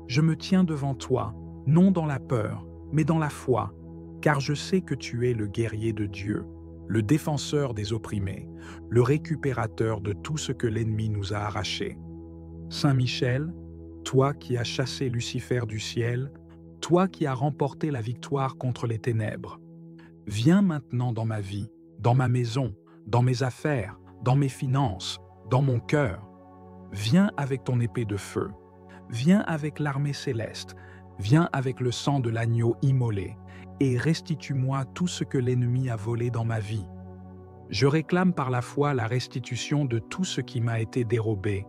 Je me tiens devant toi, non dans la peur, mais dans la foi, car je sais que tu es le guerrier de Dieu, le défenseur des opprimés, le récupérateur de tout ce que l'ennemi nous a arraché. Saint Michel, toi qui as chassé Lucifer du ciel, toi qui as remporté la victoire contre les ténèbres, viens maintenant dans ma vie, dans ma maison, dans mes affaires, dans mes finances, dans mon cœur. Viens avec ton épée de feu, viens avec l'armée céleste, viens avec le sang de l'agneau immolé, et restitue-moi tout ce que l'ennemi a volé dans ma vie. Je réclame par la foi la restitution de tout ce qui m'a été dérobé,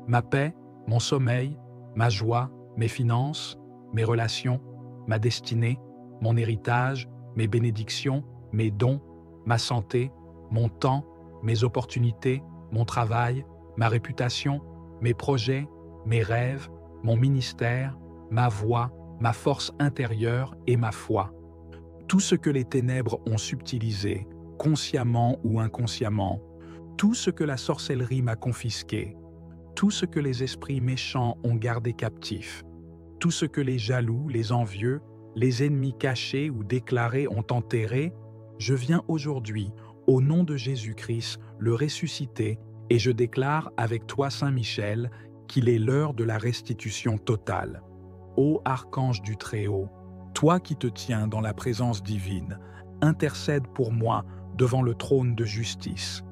ma paix, mon sommeil, ma joie, mes finances, mes relations, ma destinée, mon héritage, mes bénédictions, mes dons, ma santé, mon temps, mes opportunités, mon travail, ma réputation, mes projets, mes rêves, mon ministère, ma voix, ma force intérieure et ma foi. Tout ce que les ténèbres ont subtilisé, consciemment ou inconsciemment, tout ce que la sorcellerie m'a confisqué, tout ce que les esprits méchants ont gardé captif, tout ce que les jaloux, les envieux, les ennemis cachés ou déclarés ont enterré, je viens aujourd'hui, au nom de Jésus-Christ, le ressusciter et je déclare avec toi, Saint Michel, qu'il est l'heure de la restitution totale. Ô archange du Très-Haut, toi qui te tiens dans la présence divine, intercède pour moi devant le trône de justice.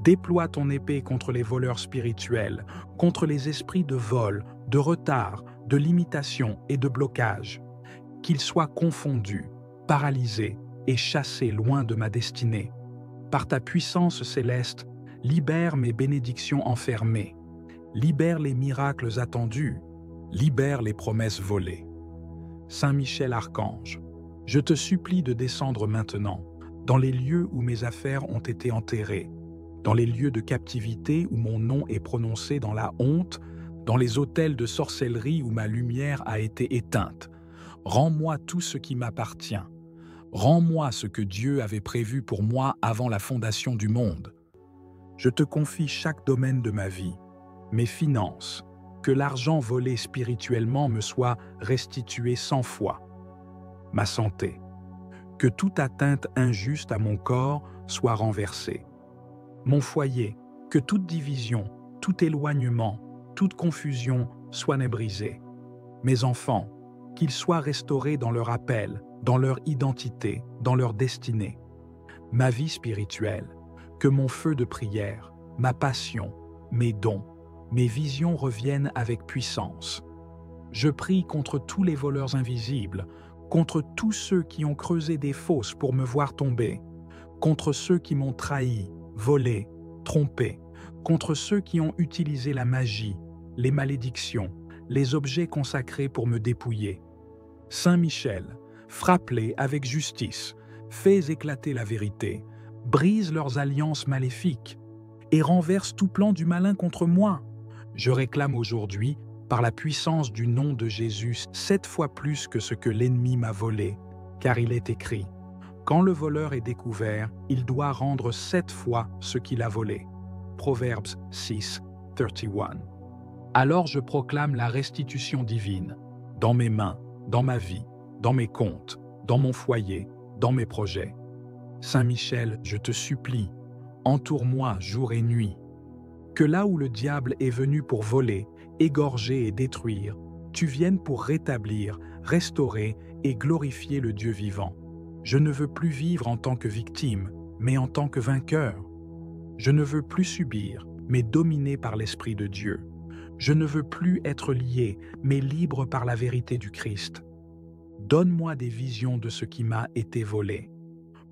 Déploie ton épée contre les voleurs spirituels, contre les esprits de vol, de retard, de limitation et de blocage. Qu'ils soient confondus, paralysé et chassé loin de ma destinée. Par ta puissance céleste, libère mes bénédictions enfermées, libère les miracles attendus, libère les promesses volées. Saint Michel Archange, je te supplie de descendre maintenant, dans les lieux où mes affaires ont été enterrées, dans les lieux de captivité où mon nom est prononcé dans la honte, dans les hôtels de sorcellerie où ma lumière a été éteinte. Rends-moi tout ce qui m'appartient. Rends-moi ce que Dieu avait prévu pour moi avant la fondation du monde. Je te confie chaque domaine de ma vie, mes finances, que l'argent volé spirituellement me soit restitué 100 fois, ma santé, que toute atteinte injuste à mon corps soit renversée, mon foyer, que toute division, tout éloignement, toute confusion soit brisée, mes enfants, qu'ils soient restaurés dans leur appel, dans leur identité, dans leur destinée, ma vie spirituelle, que mon feu de prière, ma passion, mes dons, mes visions reviennent avec puissance. Je prie contre tous les voleurs invisibles, contre tous ceux qui ont creusé des fosses pour me voir tomber, contre ceux qui m'ont trahi, volé, trompé, contre ceux qui ont utilisé la magie, les malédictions, les objets consacrés pour me dépouiller. Saint Michel, frappe-les avec justice, fais éclater la vérité, brise leurs alliances maléfiques et renverse tout plan du malin contre moi. Je réclame aujourd'hui, par la puissance du nom de Jésus, 7 fois plus que ce que l'ennemi m'a volé, car il est écrit, « Quand le voleur est découvert, il doit rendre 7 fois ce qu'il a volé. » Proverbes 6, 31. Alors je proclame la restitution divine, dans mes mains, dans ma vie, dans mes comptes, dans mon foyer, dans mes projets. Saint Michel, je te supplie, entoure-moi jour et nuit. Que là où le diable est venu pour voler, égorger et détruire, tu viennes pour rétablir, restaurer et glorifier le Dieu vivant. Je ne veux plus vivre en tant que victime, mais en tant que vainqueur. Je ne veux plus subir, mais dominé par l'Esprit de Dieu. Je ne veux plus être lié, mais libre par la vérité du Christ. Donne-moi des visions de ce qui m'a été volé.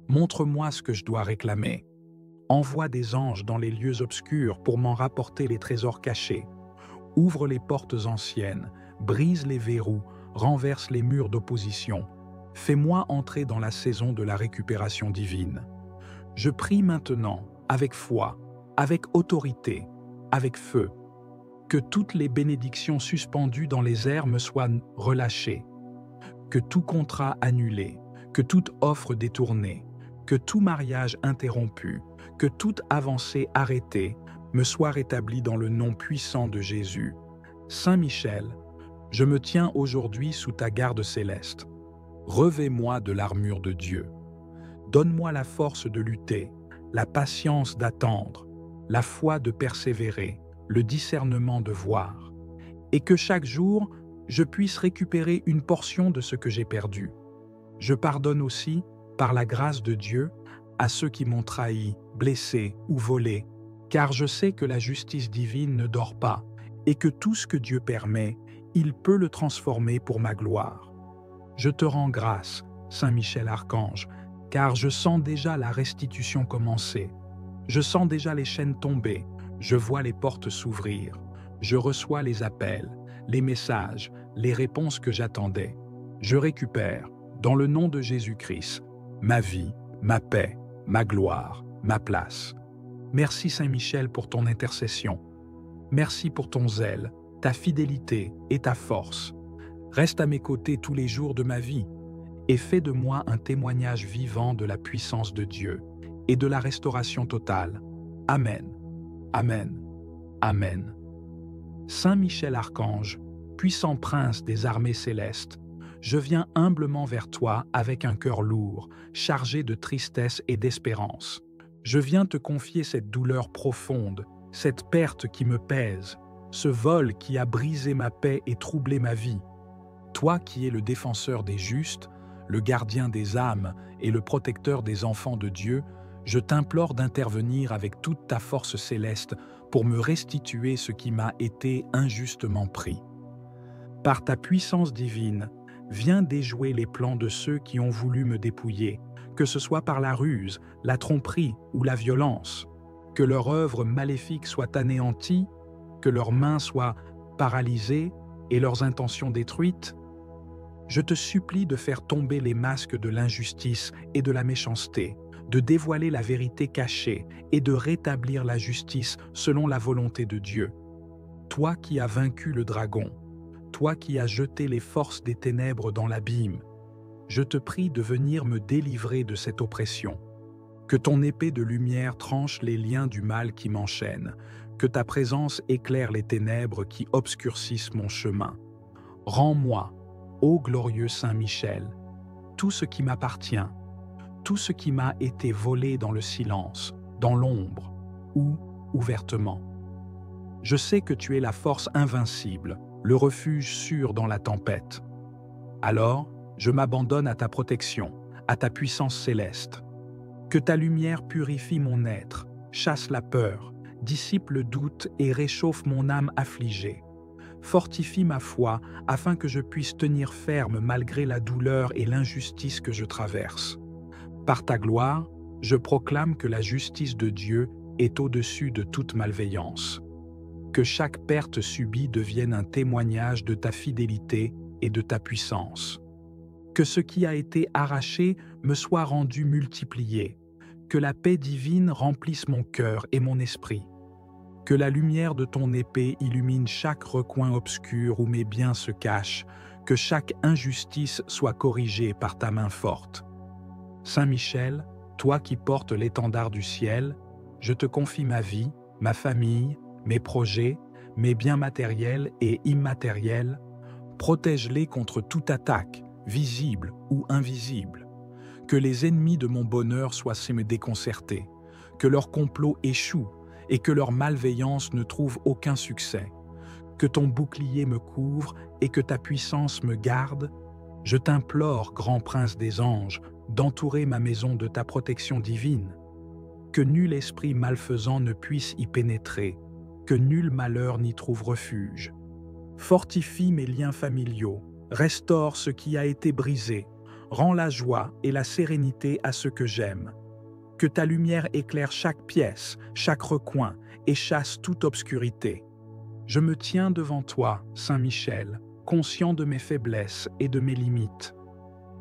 Montre-moi ce que je dois réclamer. Envoie des anges dans les lieux obscurs pour m'en rapporter les trésors cachés. Ouvre les portes anciennes, brise les verrous, renverse les murs d'opposition. Fais-moi entrer dans la saison de la récupération divine. Je prie maintenant, avec foi, avec autorité, avec feu, que toutes les bénédictions suspendues dans les airs me soient relâchées, que tout contrat annulé, que toute offre détournée, que tout mariage interrompu, que toute avancée arrêtée me soit rétablie dans le nom puissant de Jésus. Saint Michel, je me tiens aujourd'hui sous ta garde céleste. Revêt-moi de l'armure de Dieu. Donne-moi la force de lutter, la patience d'attendre, la foi de persévérer, le discernement de voir, et que chaque jour, je puisse récupérer une portion de ce que j'ai perdu. Je pardonne aussi, par la grâce de Dieu, à ceux qui m'ont trahi, blessé ou volé, car je sais que la justice divine ne dort pas et que tout ce que Dieu permet, il peut le transformer pour ma gloire. Je te rends grâce, Saint Michel Archange, car je sens déjà la restitution commencer. Je sens déjà les chaînes tomber, je vois les portes s'ouvrir, je reçois les appels, les messages, les réponses que j'attendais. Je récupère, dans le nom de Jésus-Christ, ma vie, ma paix, ma gloire, ma place. Merci Saint Michel pour ton intercession. Merci pour ton zèle, ta fidélité et ta force. Reste à mes côtés tous les jours de ma vie et fais de moi un témoignage vivant de la puissance de Dieu et de la restauration totale. Amen. Amen. Amen. Saint Michel Archange, puissant prince des armées célestes, je viens humblement vers toi avec un cœur lourd, chargé de tristesse et d'espérance. Je viens te confier cette douleur profonde, cette perte qui me pèse, ce vol qui a brisé ma paix et troublé ma vie. Toi qui es le défenseur des justes, le gardien des âmes et le protecteur des enfants de Dieu, je t'implore d'intervenir avec toute ta force céleste pour me restituer ce qui m'a été injustement pris. Par ta puissance divine, Viens déjouer les plans de ceux qui ont voulu me dépouiller, que ce soit par la ruse, la tromperie ou la violence. Que leur œuvre maléfique soit anéantie, que leurs mains soient paralysées et leurs intentions détruites. Je te supplie de faire tomber les masques de l'injustice et de la méchanceté, de dévoiler la vérité cachée et de rétablir la justice selon la volonté de Dieu. Toi qui as vaincu le dragon, toi qui as jeté les forces des ténèbres dans l'abîme, je te prie de venir me délivrer de cette oppression. Que ton épée de lumière tranche les liens du mal qui m'enchaînent, que ta présence éclaire les ténèbres qui obscurcissent mon chemin. Rends-moi, ô glorieux Saint Michel, tout ce qui m'appartient, tout ce qui m'a été volé dans le silence, dans l'ombre ou ouvertement. Je sais que tu es la force invincible, le refuge sûr dans la tempête. Alors, je m'abandonne à ta protection, à ta puissance céleste. Que ta lumière purifie mon être, chasse la peur, dissipe le doute et réchauffe mon âme affligée. Fortifie ma foi afin que je puisse tenir ferme malgré la douleur et l'injustice que je traverse. Par ta gloire, je proclame que la justice de Dieu est au-dessus de toute malveillance. Que chaque perte subie devienne un témoignage de ta fidélité et de ta puissance. Que ce qui a été arraché me soit rendu multiplié. Que la paix divine remplisse mon cœur et mon esprit. Que la lumière de ton épée illumine chaque recoin obscur où mes biens se cachent. Que chaque injustice soit corrigée par ta main forte. Saint Michel, toi qui portes l'étendard du ciel, je te confie ma vie, ma famille, mes projets, mes biens matériels et immatériels. Protège-les contre toute attaque, visible ou invisible. Que les ennemis de mon bonheur soient déconcertés, que leur complot échoue et que leur malveillance ne trouve aucun succès. Que ton bouclier me couvre et que ta puissance me garde. Je t'implore, grand prince des anges, d'entourer ma maison de ta protection divine. Que nul esprit malfaisant ne puisse y pénétrer, que nul malheur n'y trouve refuge. Fortifie mes liens familiaux, restaure ce qui a été brisé, rends la joie et la sérénité à ceux que j'aime. Que ta lumière éclaire chaque pièce, chaque recoin et chasse toute obscurité. Je me tiens devant toi, Saint Michel, conscient de mes faiblesses et de mes limites.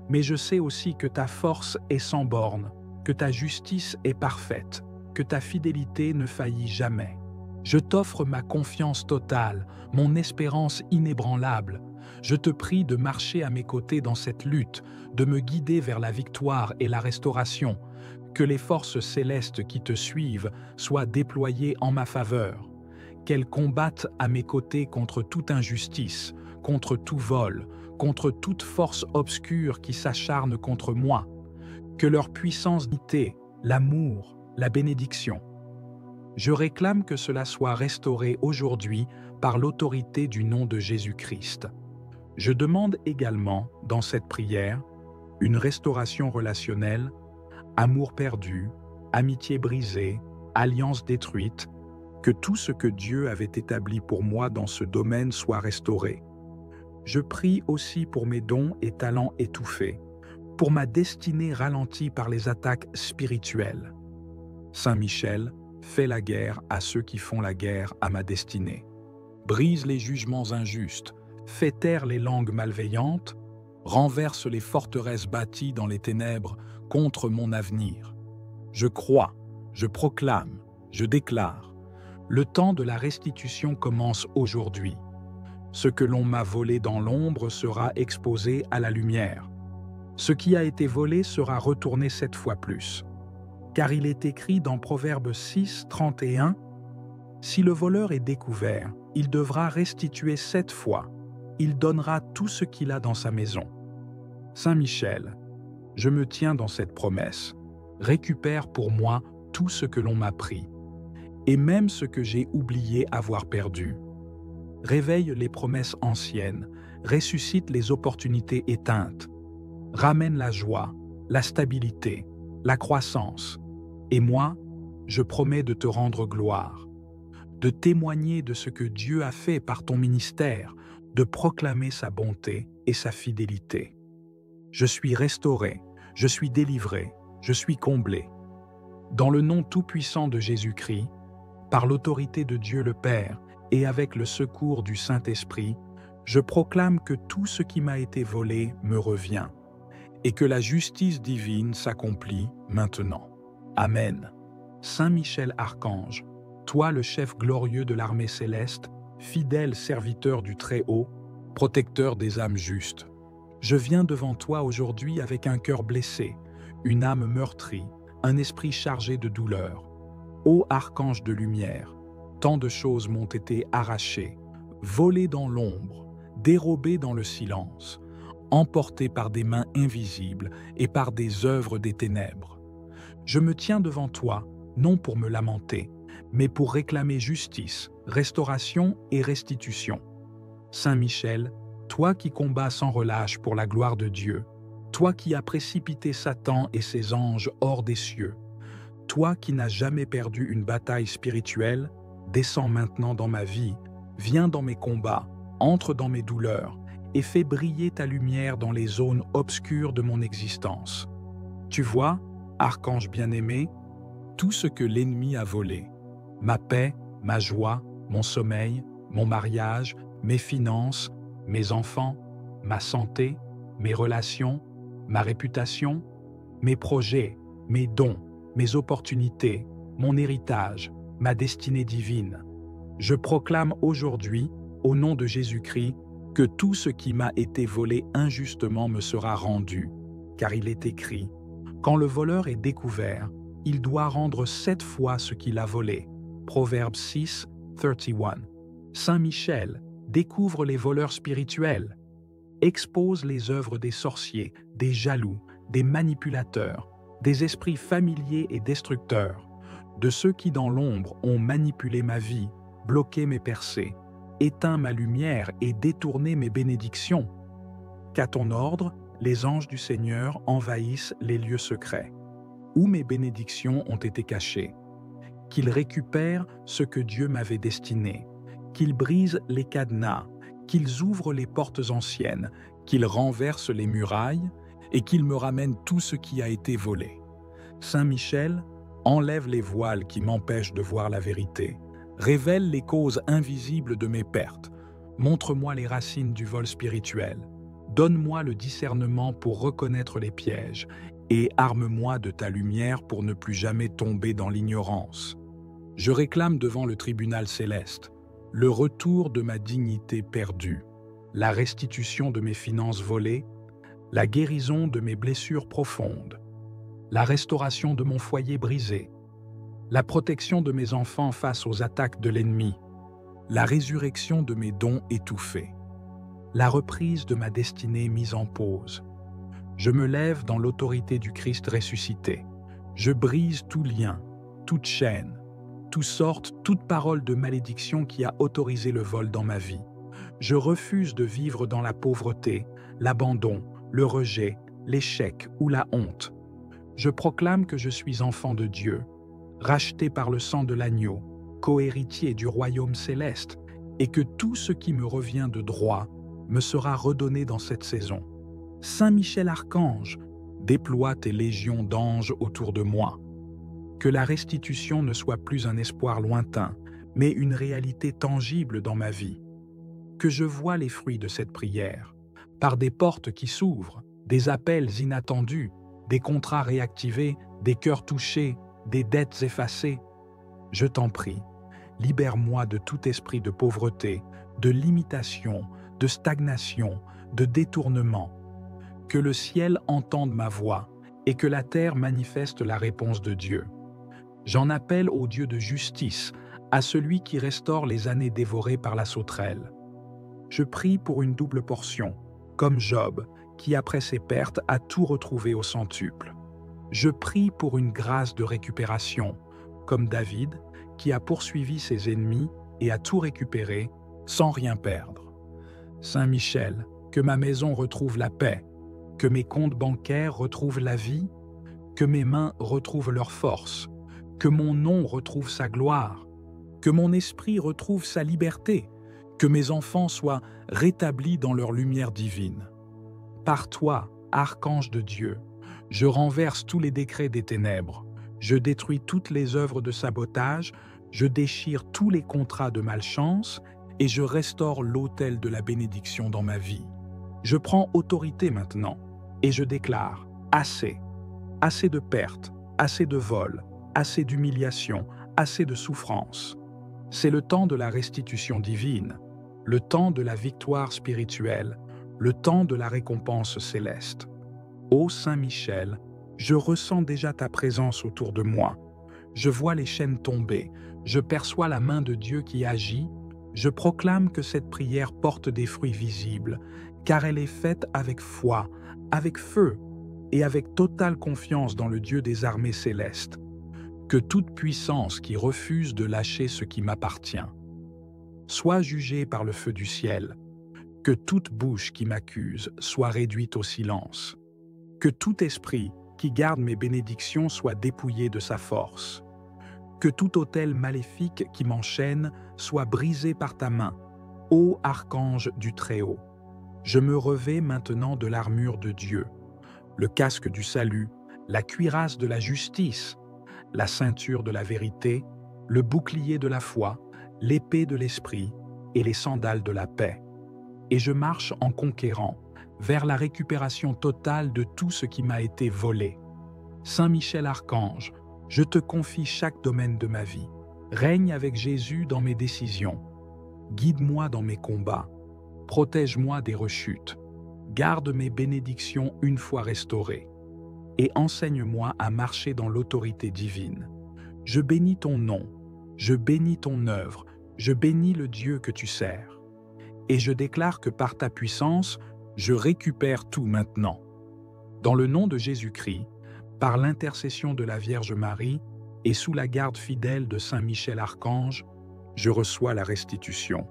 Mais je sais aussi que ta force est sans bornes, que ta justice est parfaite, que ta fidélité ne faillit jamais. Je t'offre ma confiance totale, mon espérance inébranlable. Je te prie de marcher à mes côtés dans cette lutte, de me guider vers la victoire et la restauration, que les forces célestes qui te suivent soient déployées en ma faveur, qu'elles combattent à mes côtés contre toute injustice, contre tout vol, contre toute force obscure qui s'acharne contre moi, que leur puissance unité, l'amour, la bénédiction. Je réclame que cela soit restauré aujourd'hui par l'autorité du nom de Jésus-Christ. Je demande également, dans cette prière, une restauration relationnelle, amour perdu, amitié brisée, alliance détruite, que tout ce que Dieu avait établi pour moi dans ce domaine soit restauré. Je prie aussi pour mes dons et talents étouffés, pour ma destinée ralentie par les attaques spirituelles. Saint Michel, fais la guerre à ceux qui font la guerre à ma destinée. Brise les jugements injustes, fais taire les langues malveillantes, renverse les forteresses bâties dans les ténèbres contre mon avenir. Je crois, je proclame, je déclare. Le temps de la restitution commence aujourd'hui. Ce que l'on m'a volé dans l'ombre sera exposé à la lumière. Ce qui a été volé sera retourné 7 fois plus. Car il est écrit dans Proverbe 6, 31, « Si le voleur est découvert, il devra restituer 7 fois. Il donnera tout ce qu'il a dans sa maison. » Saint Michel, je me tiens dans cette promesse. Récupère pour moi tout ce que l'on m'a pris, et même ce que j'ai oublié avoir perdu. Réveille les promesses anciennes, ressuscite les opportunités éteintes, ramène la joie, la stabilité, la croissance. Et moi, je promets de te rendre gloire, de témoigner de ce que Dieu a fait par ton ministère, de proclamer sa bonté et sa fidélité. Je suis restauré, je suis délivré, je suis comblé. Dans le nom tout-puissant de Jésus-Christ, par l'autorité de Dieu le Père et avec le secours du Saint-Esprit, je proclame que tout ce qui m'a été volé me revient et que la justice divine s'accomplit maintenant. Amen. Saint Michel Archange, toi le chef glorieux de l'armée céleste, fidèle serviteur du Très-Haut, protecteur des âmes justes, je viens devant toi aujourd'hui avec un cœur blessé, une âme meurtrie, un esprit chargé de douleur. Ô archange de lumière, tant de choses m'ont été arrachées, volées dans l'ombre, dérobées dans le silence, emportées par des mains invisibles et par des œuvres des ténèbres. Je me tiens devant toi, non pour me lamenter, mais pour réclamer justice, restauration et restitution. Saint Michel, toi qui combats sans relâche pour la gloire de Dieu, toi qui as précipité Satan et ses anges hors des cieux, toi qui n'as jamais perdu une bataille spirituelle, descends maintenant dans ma vie, viens dans mes combats, entre dans mes douleurs et fais briller ta lumière dans les zones obscures de mon existence. Tu vois, archange bien-aimé, tout ce que l'ennemi a volé, ma paix, ma joie, mon sommeil, mon mariage, mes finances, mes enfants, ma santé, mes relations, ma réputation, mes projets, mes dons, mes opportunités, mon héritage, ma destinée divine. Je proclame aujourd'hui, au nom de Jésus-Christ, que tout ce qui m'a été volé injustement me sera rendu, car il est écrit, « Quand le voleur est découvert, il doit rendre 7 fois ce qu'il a volé. » Proverbe 6, 31. Saint Michel découvre les voleurs spirituels, expose les œuvres des sorciers, des jaloux, des manipulateurs, des esprits familiers et destructeurs, de ceux qui dans l'ombre ont manipulé ma vie, bloqué mes percées, éteint ma lumière et détourné mes bénédictions. Qu'à ton ordre, les anges du Seigneur envahissent les lieux secrets, où mes bénédictions ont été cachées, qu'ils récupèrent ce que Dieu m'avait destiné, qu'ils brisent les cadenas, qu'ils ouvrent les portes anciennes, qu'ils renversent les murailles et qu'ils me ramènent tout ce qui a été volé. Saint Michel, enlève les voiles qui m'empêchent de voir la vérité, révèle les causes invisibles de mes pertes, montre-moi les racines du vol spirituel, donne-moi le discernement pour reconnaître les pièges et arme-moi de ta lumière pour ne plus jamais tomber dans l'ignorance. Je réclame devant le tribunal céleste le retour de ma dignité perdue, la restitution de mes finances volées, la guérison de mes blessures profondes, la restauration de mon foyer brisé, la protection de mes enfants face aux attaques de l'ennemi, la résurrection de mes dons étouffés, la reprise de ma destinée mise en pause. Je me lève dans l'autorité du Christ ressuscité. Je brise tout lien, toute chaîne, toute parole de malédiction qui a autorisé le vol dans ma vie. Je refuse de vivre dans la pauvreté, l'abandon, le rejet, l'échec ou la honte. Je proclame que je suis enfant de Dieu, racheté par le sang de l'agneau, co-héritier du royaume céleste, et que tout ce qui me revient de droit me sera redonné dans cette saison. Saint Michel Archange, déploie tes légions d'anges autour de moi. Que la restitution ne soit plus un espoir lointain, mais une réalité tangible dans ma vie. Que je voie les fruits de cette prière, par des portes qui s'ouvrent, des appels inattendus, des contrats réactivés, des cœurs touchés, des dettes effacées. Je t'en prie, libère-moi de tout esprit de pauvreté, de limitation, de stagnation, de détournement. Que le ciel entende ma voix et que la terre manifeste la réponse de Dieu. J'en appelle au Dieu de justice, à celui qui restaure les années dévorées par la sauterelle. Je prie pour une double portion, comme Job, qui après ses pertes a tout retrouvé au centuple. Je prie pour une grâce de récupération, comme David, qui a poursuivi ses ennemis et a tout récupéré sans rien perdre. Saint Michel, que ma maison retrouve la paix, que mes comptes bancaires retrouvent la vie, que mes mains retrouvent leur force, que mon nom retrouve sa gloire, que mon esprit retrouve sa liberté, Que mes enfants soient rétablis dans leur lumière divine. Par toi, archange de Dieu, je renverse tous les décrets des ténèbres, je détruis toutes les œuvres de sabotage, je déchire tous les contrats de malchance et je restaure l'autel de la bénédiction dans ma vie. Je prends autorité maintenant et je déclare assez, assez de pertes, assez de vols, assez d'humiliation, assez de souffrance. C'est le temps de la restitution divine, le temps de la victoire spirituelle, le temps de la récompense céleste. Ô Saint Michel, je ressens déjà ta présence autour de moi. Je vois les chaînes tomber, je perçois la main de Dieu qui agit, je proclame que cette prière porte des fruits visibles, car elle est faite avec foi, avec feu et avec totale confiance dans le Dieu des armées célestes. Que toute puissance qui refuse de lâcher ce qui m'appartient soit jugée par le feu du ciel, que toute bouche qui m'accuse soit réduite au silence, que tout esprit qui garde mes bénédictions soit dépouillé de sa force, que tout autel maléfique qui m'enchaîne soit brisé par ta main, ô archange du Très-Haut. Je me revais maintenant de l'armure de Dieu, le casque du salut, la cuirasse de la justice, la ceinture de la vérité, le bouclier de la foi, l'épée de l'esprit et les sandales de la paix. Et je marche en conquérant vers la récupération totale de tout ce qui m'a été volé. Saint Michel Archange, je te confie chaque domaine de ma vie. Règne avec Jésus dans mes décisions. Guide-moi dans mes combats. Protège-moi des rechutes. Garde mes bénédictions une fois restaurées. Et enseigne-moi à marcher dans l'autorité divine. Je bénis ton nom, je bénis ton œuvre, je bénis le Dieu que tu sers. Et je déclare que par ta puissance, je récupère tout maintenant. Dans le nom de Jésus-Christ, par l'intercession de la Vierge Marie et sous la garde fidèle de Saint Michel Archange, je reçois la restitution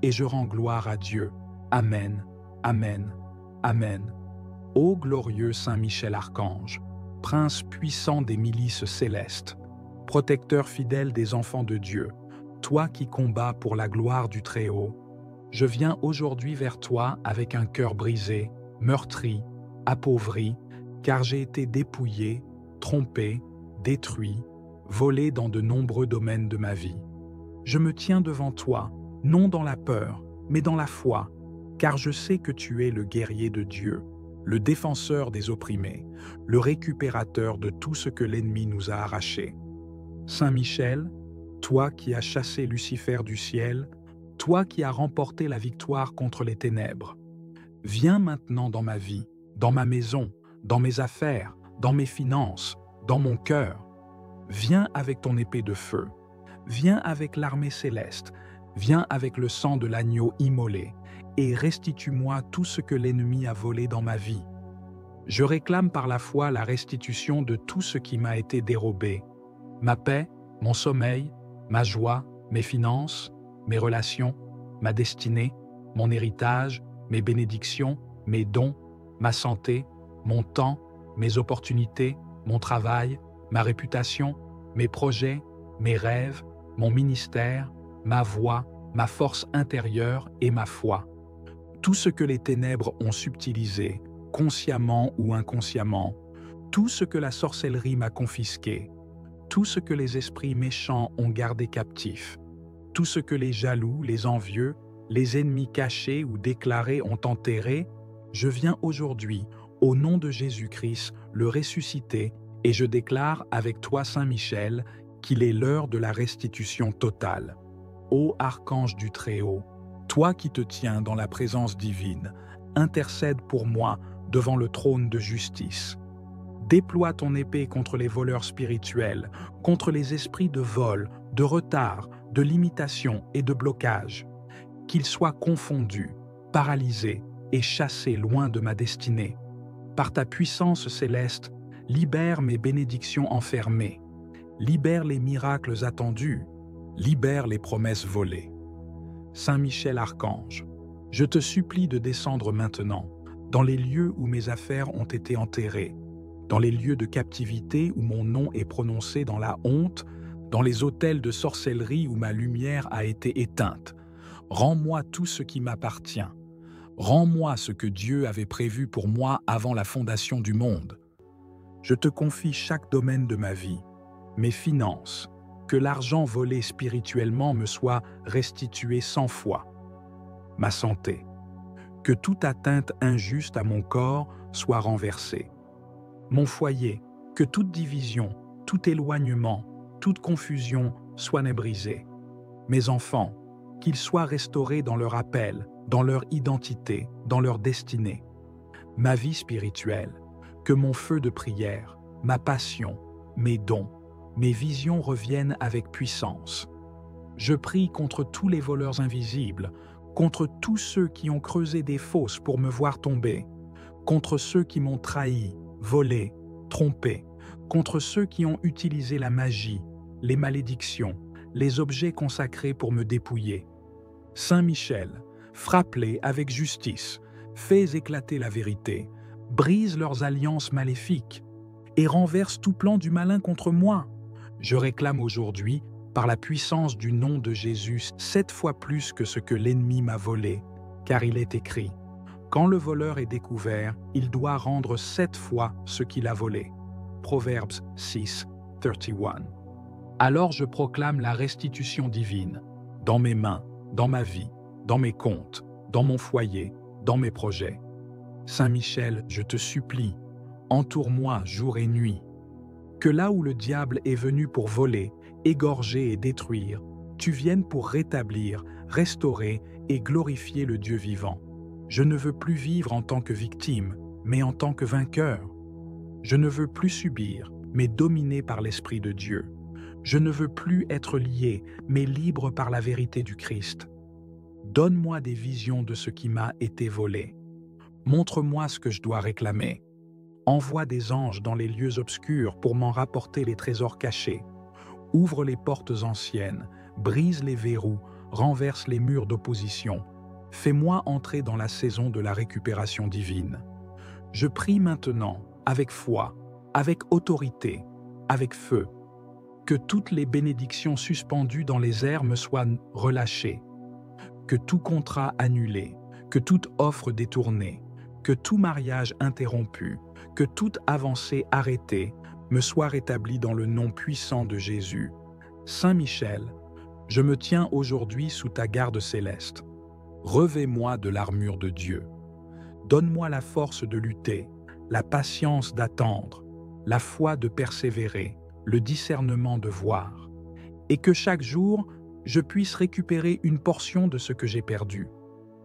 et je rends gloire à Dieu. Amen, Amen, Amen. Ô glorieux Saint Michel Archange, prince puissant des milices célestes, protecteur fidèle des enfants de Dieu, toi qui combats pour la gloire du Très-Haut, je viens aujourd'hui vers toi avec un cœur brisé, meurtri, appauvri, car j'ai été dépouillé, trompé, détruit, volé dans de nombreux domaines de ma vie. Je me tiens devant toi, non dans la peur, mais dans la foi, car je sais que tu es le guerrier de Dieu, le défenseur des opprimés, le récupérateur de tout ce que l'ennemi nous a arraché. Saint Michel, toi qui as chassé Lucifer du ciel, toi qui as remporté la victoire contre les ténèbres, viens maintenant dans ma vie, dans ma maison, dans mes affaires, dans mes finances, dans mon cœur. Viens avec ton épée de feu, viens avec l'armée céleste, viens avec le sang de l'agneau immolé, et restitue-moi tout ce que l'ennemi a volé dans ma vie. Je réclame par la foi la restitution de tout ce qui m'a été dérobé, ma paix, mon sommeil, ma joie, mes finances, mes relations, ma destinée, mon héritage, mes bénédictions, mes dons, ma santé, mon temps, mes opportunités, mon travail, ma réputation, mes projets, mes rêves, mon ministère, ma voix, ma force intérieure et ma foi. Tout ce que les ténèbres ont subtilisé, consciemment ou inconsciemment, tout ce que la sorcellerie m'a confisqué, tout ce que les esprits méchants ont gardé captif, tout ce que les jaloux, les envieux, les ennemis cachés ou déclarés ont enterré, je viens aujourd'hui, au nom de Jésus-Christ, le ressusciter et je déclare avec toi, Saint Michel, qu'il est l'heure de la restitution totale. Ô archange du Très-Haut, toi qui te tiens dans la présence divine, intercède pour moi devant le trône de justice. Déploie ton épée contre les voleurs spirituels, contre les esprits de vol, de retard, de limitation et de blocage. Qu'ils soient confondus, paralysés et chassés loin de ma destinée. Par ta puissance céleste, libère mes bénédictions enfermées, libère les miracles attendus, libère les promesses volées. Saint Michel Archange, je te supplie de descendre maintenant dans les lieux où mes affaires ont été enterrées, dans les lieux de captivité où mon nom est prononcé dans la honte, dans les autels de sorcellerie où ma lumière a été éteinte. Rends-moi tout ce qui m'appartient. Rends-moi ce que Dieu avait prévu pour moi avant la fondation du monde. Je te confie chaque domaine de ma vie, mes finances, que l'argent volé spirituellement me soit restitué 100 fois, ma santé, que toute atteinte injuste à mon corps soit renversée, mon foyer, que toute division, tout éloignement, toute confusion soit brisée, mes enfants, qu'ils soient restaurés dans leur appel, dans leur identité, dans leur destinée, ma vie spirituelle, que mon feu de prière, ma passion, mes dons, mes visions reviennent avec puissance. Je prie contre tous les voleurs invisibles, contre tous ceux qui ont creusé des fosses pour me voir tomber, contre ceux qui m'ont trahi, volé, trompé, contre ceux qui ont utilisé la magie, les malédictions, les objets consacrés pour me dépouiller. Saint Michel, frappe-les avec justice, fais éclater la vérité, brise leurs alliances maléfiques et renverse tout plan du malin contre moi. Je réclame aujourd'hui, par la puissance du nom de Jésus, 7 fois plus que ce que l'ennemi m'a volé, car il est écrit, quand le voleur est découvert, il doit rendre 7 fois ce qu'il a volé. Proverbes 6, 31. Alors je proclame la restitution divine, dans mes mains, dans ma vie, dans mes comptes, dans mon foyer, dans mes projets. Saint Michel, je te supplie, entoure-moi jour et nuit. Que là où le diable est venu pour voler, égorger et détruire, tu viennes pour rétablir, restaurer et glorifier le Dieu vivant. Je ne veux plus vivre en tant que victime, mais en tant que vainqueur. Je ne veux plus subir, mais dominé par l'Esprit de Dieu. Je ne veux plus être lié, mais libre par la vérité du Christ. Donne-moi des visions de ce qui m'a été volé. Montre-moi ce que je dois réclamer. Envoie des anges dans les lieux obscurs pour m'en rapporter les trésors cachés. Ouvre les portes anciennes, brise les verrous, renverse les murs d'opposition. Fais-moi entrer dans la saison de la récupération divine. Je prie maintenant, avec foi, avec autorité, avec feu, que toutes les bénédictions suspendues dans les airs me soient relâchées, que tout contrat annulé, que toute offre détournée, que tout mariage interrompu, que toute avancée arrêtée me soit rétablie dans le nom puissant de Jésus. Saint Michel, je me tiens aujourd'hui sous ta garde céleste. Revêt-moi de l'armure de Dieu. Donne-moi la force de lutter, la patience d'attendre, la foi de persévérer, le discernement de voir, et que chaque jour, je puisse récupérer une portion de ce que j'ai perdu.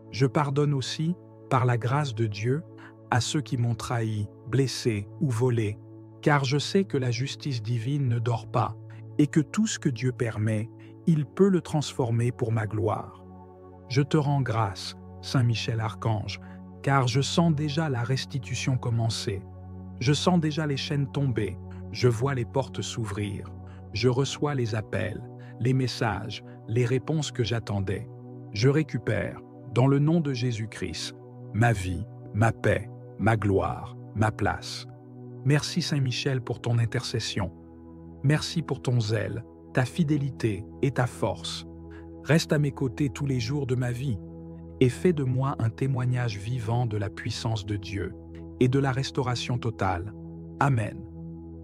Je pardonne aussi, par la grâce de Dieu, à ceux qui m'ont trahi, blessé ou volé, car je sais que la justice divine ne dort pas et que tout ce que Dieu permet, il peut le transformer pour ma gloire. Je te rends grâce, Saint Michel Archange, car je sens déjà la restitution commencer. Je sens déjà les chaînes tomber, je vois les portes s'ouvrir, je reçois les appels, les messages, les réponses que j'attendais. Je récupère, dans le nom de Jésus-Christ, ma vie, ma paix, ma gloire, ma place. Merci Saint Michel pour ton intercession. Merci pour ton zèle, ta fidélité et ta force. Reste à mes côtés tous les jours de ma vie et fais de moi un témoignage vivant de la puissance de Dieu et de la restauration totale. Amen.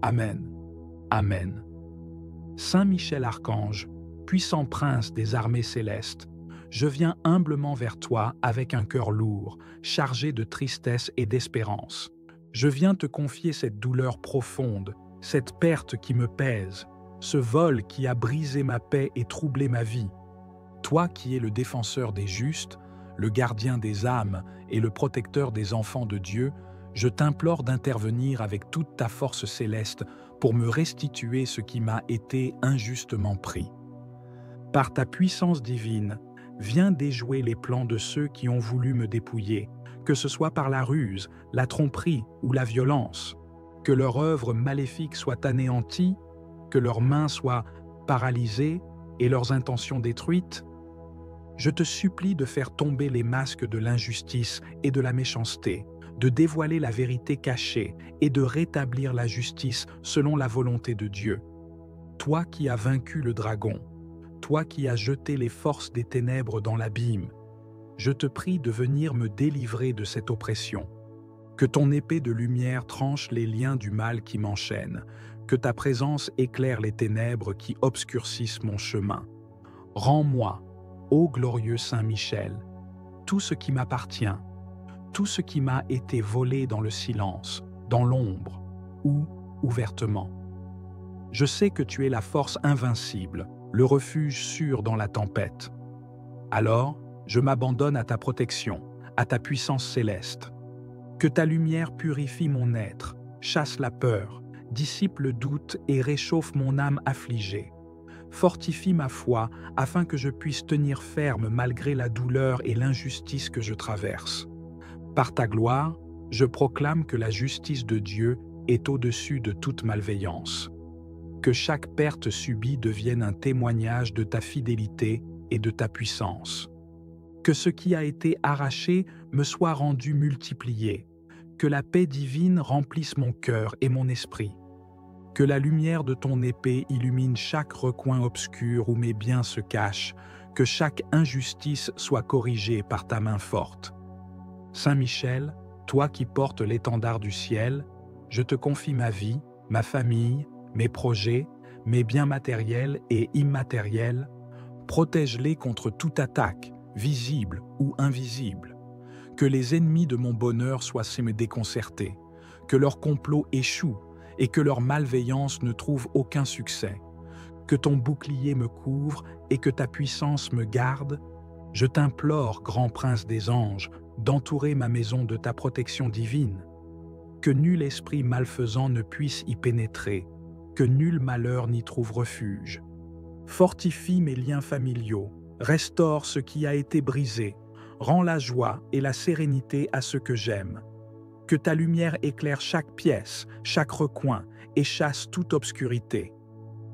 Amen. Amen. Saint Michel Archange, puissant prince des armées célestes, je viens humblement vers toi avec un cœur lourd, chargé de tristesse et d'espérance. Je viens te confier cette douleur profonde, cette perte qui me pèse, ce vol qui a brisé ma paix et troublé ma vie. Toi qui es le défenseur des justes, le gardien des âmes et le protecteur des enfants de Dieu, je t'implore d'intervenir avec toute ta force céleste pour me restituer ce qui m'a été injustement pris. Par ta puissance divine, viens déjouer les plans de ceux qui ont voulu me dépouiller, que ce soit par la ruse, la tromperie ou la violence. Que leur œuvre maléfique soit anéantie, que leurs mains soient paralysées et leurs intentions détruites. Je te supplie de faire tomber les masques de l'injustice et de la méchanceté, de dévoiler la vérité cachée et de rétablir la justice selon la volonté de Dieu. Toi qui as vaincu le dragon, toi qui as jeté les forces des ténèbres dans l'abîme, je te prie de venir me délivrer de cette oppression. Que ton épée de lumière tranche les liens du mal qui m'enchaînent, que ta présence éclaire les ténèbres qui obscurcissent mon chemin. Rends-moi, ô glorieux Saint Michel, tout ce qui m'appartient, tout ce qui m'a été volé dans le silence, dans l'ombre ou ouvertement. Je sais que tu es la force invincible, le refuge sûr dans la tempête. Alors, je m'abandonne à ta protection, à ta puissance céleste. Que ta lumière purifie mon être, chasse la peur, dissipe le doute et réchauffe mon âme affligée. Fortifie ma foi afin que je puisse tenir ferme malgré la douleur et l'injustice que je traverse. Par ta gloire, je proclame que la justice de Dieu est au-dessus de toute malveillance. Que chaque perte subie devienne un témoignage de ta fidélité et de ta puissance. Que ce qui a été arraché me soit rendu multiplié. Que la paix divine remplisse mon cœur et mon esprit. Que la lumière de ton épée illumine chaque recoin obscur où mes biens se cachent. Que chaque injustice soit corrigée par ta main forte. Saint Michel, toi qui portes l'étendard du ciel, je te confie ma vie, ma famille, mes projets, mes biens matériels et immatériels. Protège-les contre toute attaque, visible ou invisible. Que les ennemis de mon bonheur soient déconcertés, que leur complot échoue et que leur malveillance ne trouve aucun succès. Que ton bouclier me couvre et que ta puissance me garde. Je t'implore, grand prince des anges, d'entourer ma maison de ta protection divine. Que nul esprit malfaisant ne puisse y pénétrer, que nul malheur n'y trouve refuge. Fortifie mes liens familiaux, restaure ce qui a été brisé, rends la joie et la sérénité à ceux que j'aime. Que ta lumière éclaire chaque pièce, chaque recoin et chasse toute obscurité.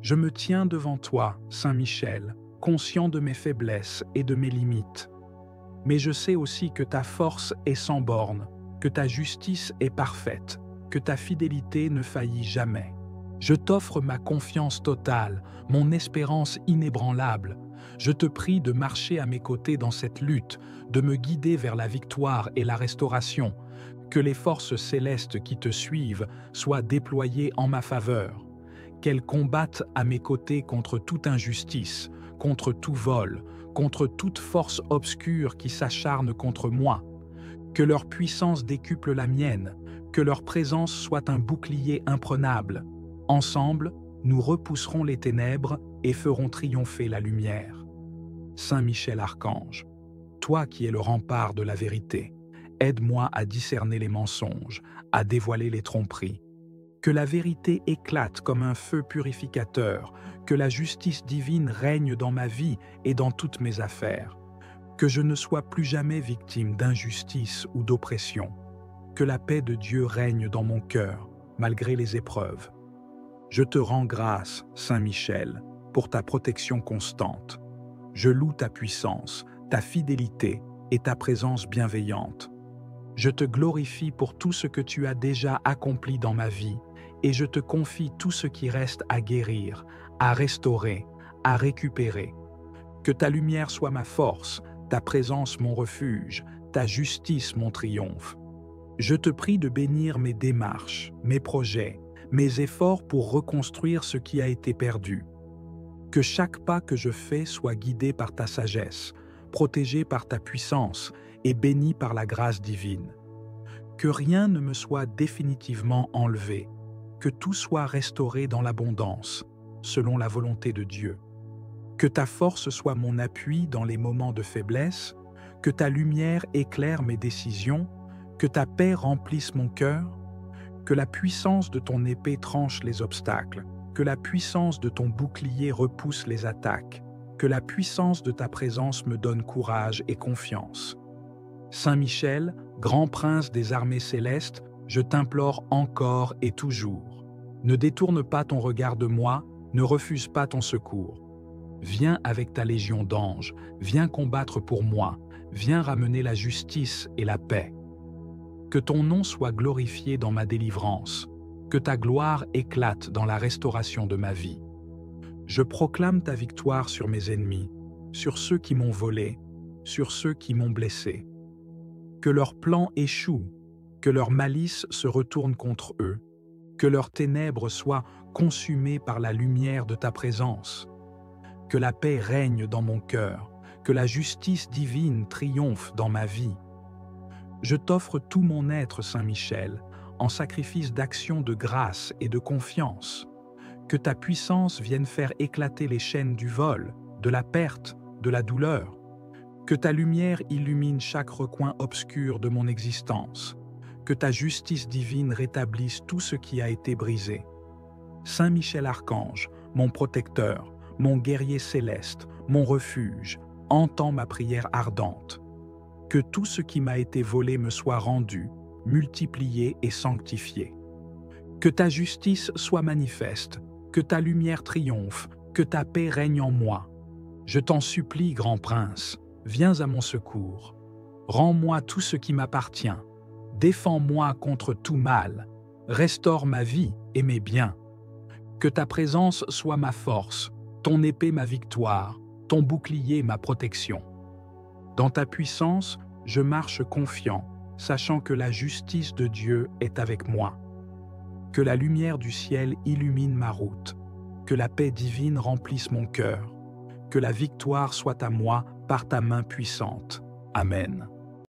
Je me tiens devant toi, Saint Michel, conscient de mes faiblesses et de mes limites. Mais je sais aussi que ta force est sans bornes, que ta justice est parfaite, que ta fidélité ne faillit jamais. Je t'offre ma confiance totale, mon espérance inébranlable. Je te prie de marcher à mes côtés dans cette lutte, de me guider vers la victoire et la restauration. Que les forces célestes qui te suivent soient déployées en ma faveur. Qu'elles combattent à mes côtés contre toute injustice, contre tout vol, contre toute force obscure qui s'acharne contre moi. Que leur puissance décuple la mienne, que leur présence soit un bouclier imprenable. Ensemble, nous repousserons les ténèbres et ferons triompher la lumière. Saint Michel Archange, toi qui es le rempart de la vérité, aide-moi à discerner les mensonges, à dévoiler les tromperies. Que la vérité éclate comme un feu purificateur, que la justice divine règne dans ma vie et dans toutes mes affaires. Que je ne sois plus jamais victime d'injustice ou d'oppression. Que la paix de Dieu règne dans mon cœur, malgré les épreuves. Je te rends grâce, Saint Michel, pour ta protection constante. Je loue ta puissance, ta fidélité et ta présence bienveillante. Je te glorifie pour tout ce que tu as déjà accompli dans ma vie et je te confie tout ce qui reste à guérir, à restaurer, à récupérer. Que ta lumière soit ma force, ta présence mon refuge, ta justice mon triomphe. Je te prie de bénir mes démarches, mes projets, mes efforts pour reconstruire ce qui a été perdu. Que chaque pas que je fais soit guidé par ta sagesse, protégé par ta puissance et béni par la grâce divine. Que rien ne me soit définitivement enlevé, que tout soit restauré dans l'abondance, selon la volonté de Dieu. Que ta force soit mon appui dans les moments de faiblesse, que ta lumière éclaire mes décisions, que ta paix remplisse mon cœur, que la puissance de ton épée tranche les obstacles, que la puissance de ton bouclier repousse les attaques, que la puissance de ta présence me donne courage et confiance. Saint Michel, grand prince des armées célestes, je t'implore encore et toujours. Ne détourne pas ton regard de moi, ne refuse pas ton secours. Viens avec ta légion d'anges, viens combattre pour moi, viens ramener la justice et la paix. Que ton nom soit glorifié dans ma délivrance, que ta gloire éclate dans la restauration de ma vie. Je proclame ta victoire sur mes ennemis, sur ceux qui m'ont volé, sur ceux qui m'ont blessé. Que leurs plans échouent, que leur malice se retourne contre eux, que leurs ténèbres soient consumées par la lumière de ta présence. Que la paix règne dans mon cœur, que la justice divine triomphe dans ma vie. Je t'offre tout mon être, Saint Michel, en sacrifice d'action de grâce et de confiance. Que ta puissance vienne faire éclater les chaînes du vol, de la perte, de la douleur. Que ta lumière illumine chaque recoin obscur de mon existence. Que ta justice divine rétablisse tout ce qui a été brisé. Saint Michel Archange, mon protecteur, mon guerrier céleste, mon refuge, entends ma prière ardente. Que tout ce qui m'a été volé me soit rendu, multiplié et sanctifié. Que ta justice soit manifeste, que ta lumière triomphe, que ta paix règne en moi. Je t'en supplie, grand prince, viens à mon secours. Rends-moi tout ce qui m'appartient. Défends-moi contre tout mal. Restaure ma vie et mes biens. Que ta présence soit ma force, ton épée ma victoire, ton bouclier ma protection. Dans ta puissance, je marche confiant, sachant que la justice de Dieu est avec moi. Que la lumière du ciel illumine ma route, que la paix divine remplisse mon cœur, que la victoire soit à moi par ta main puissante. Amen.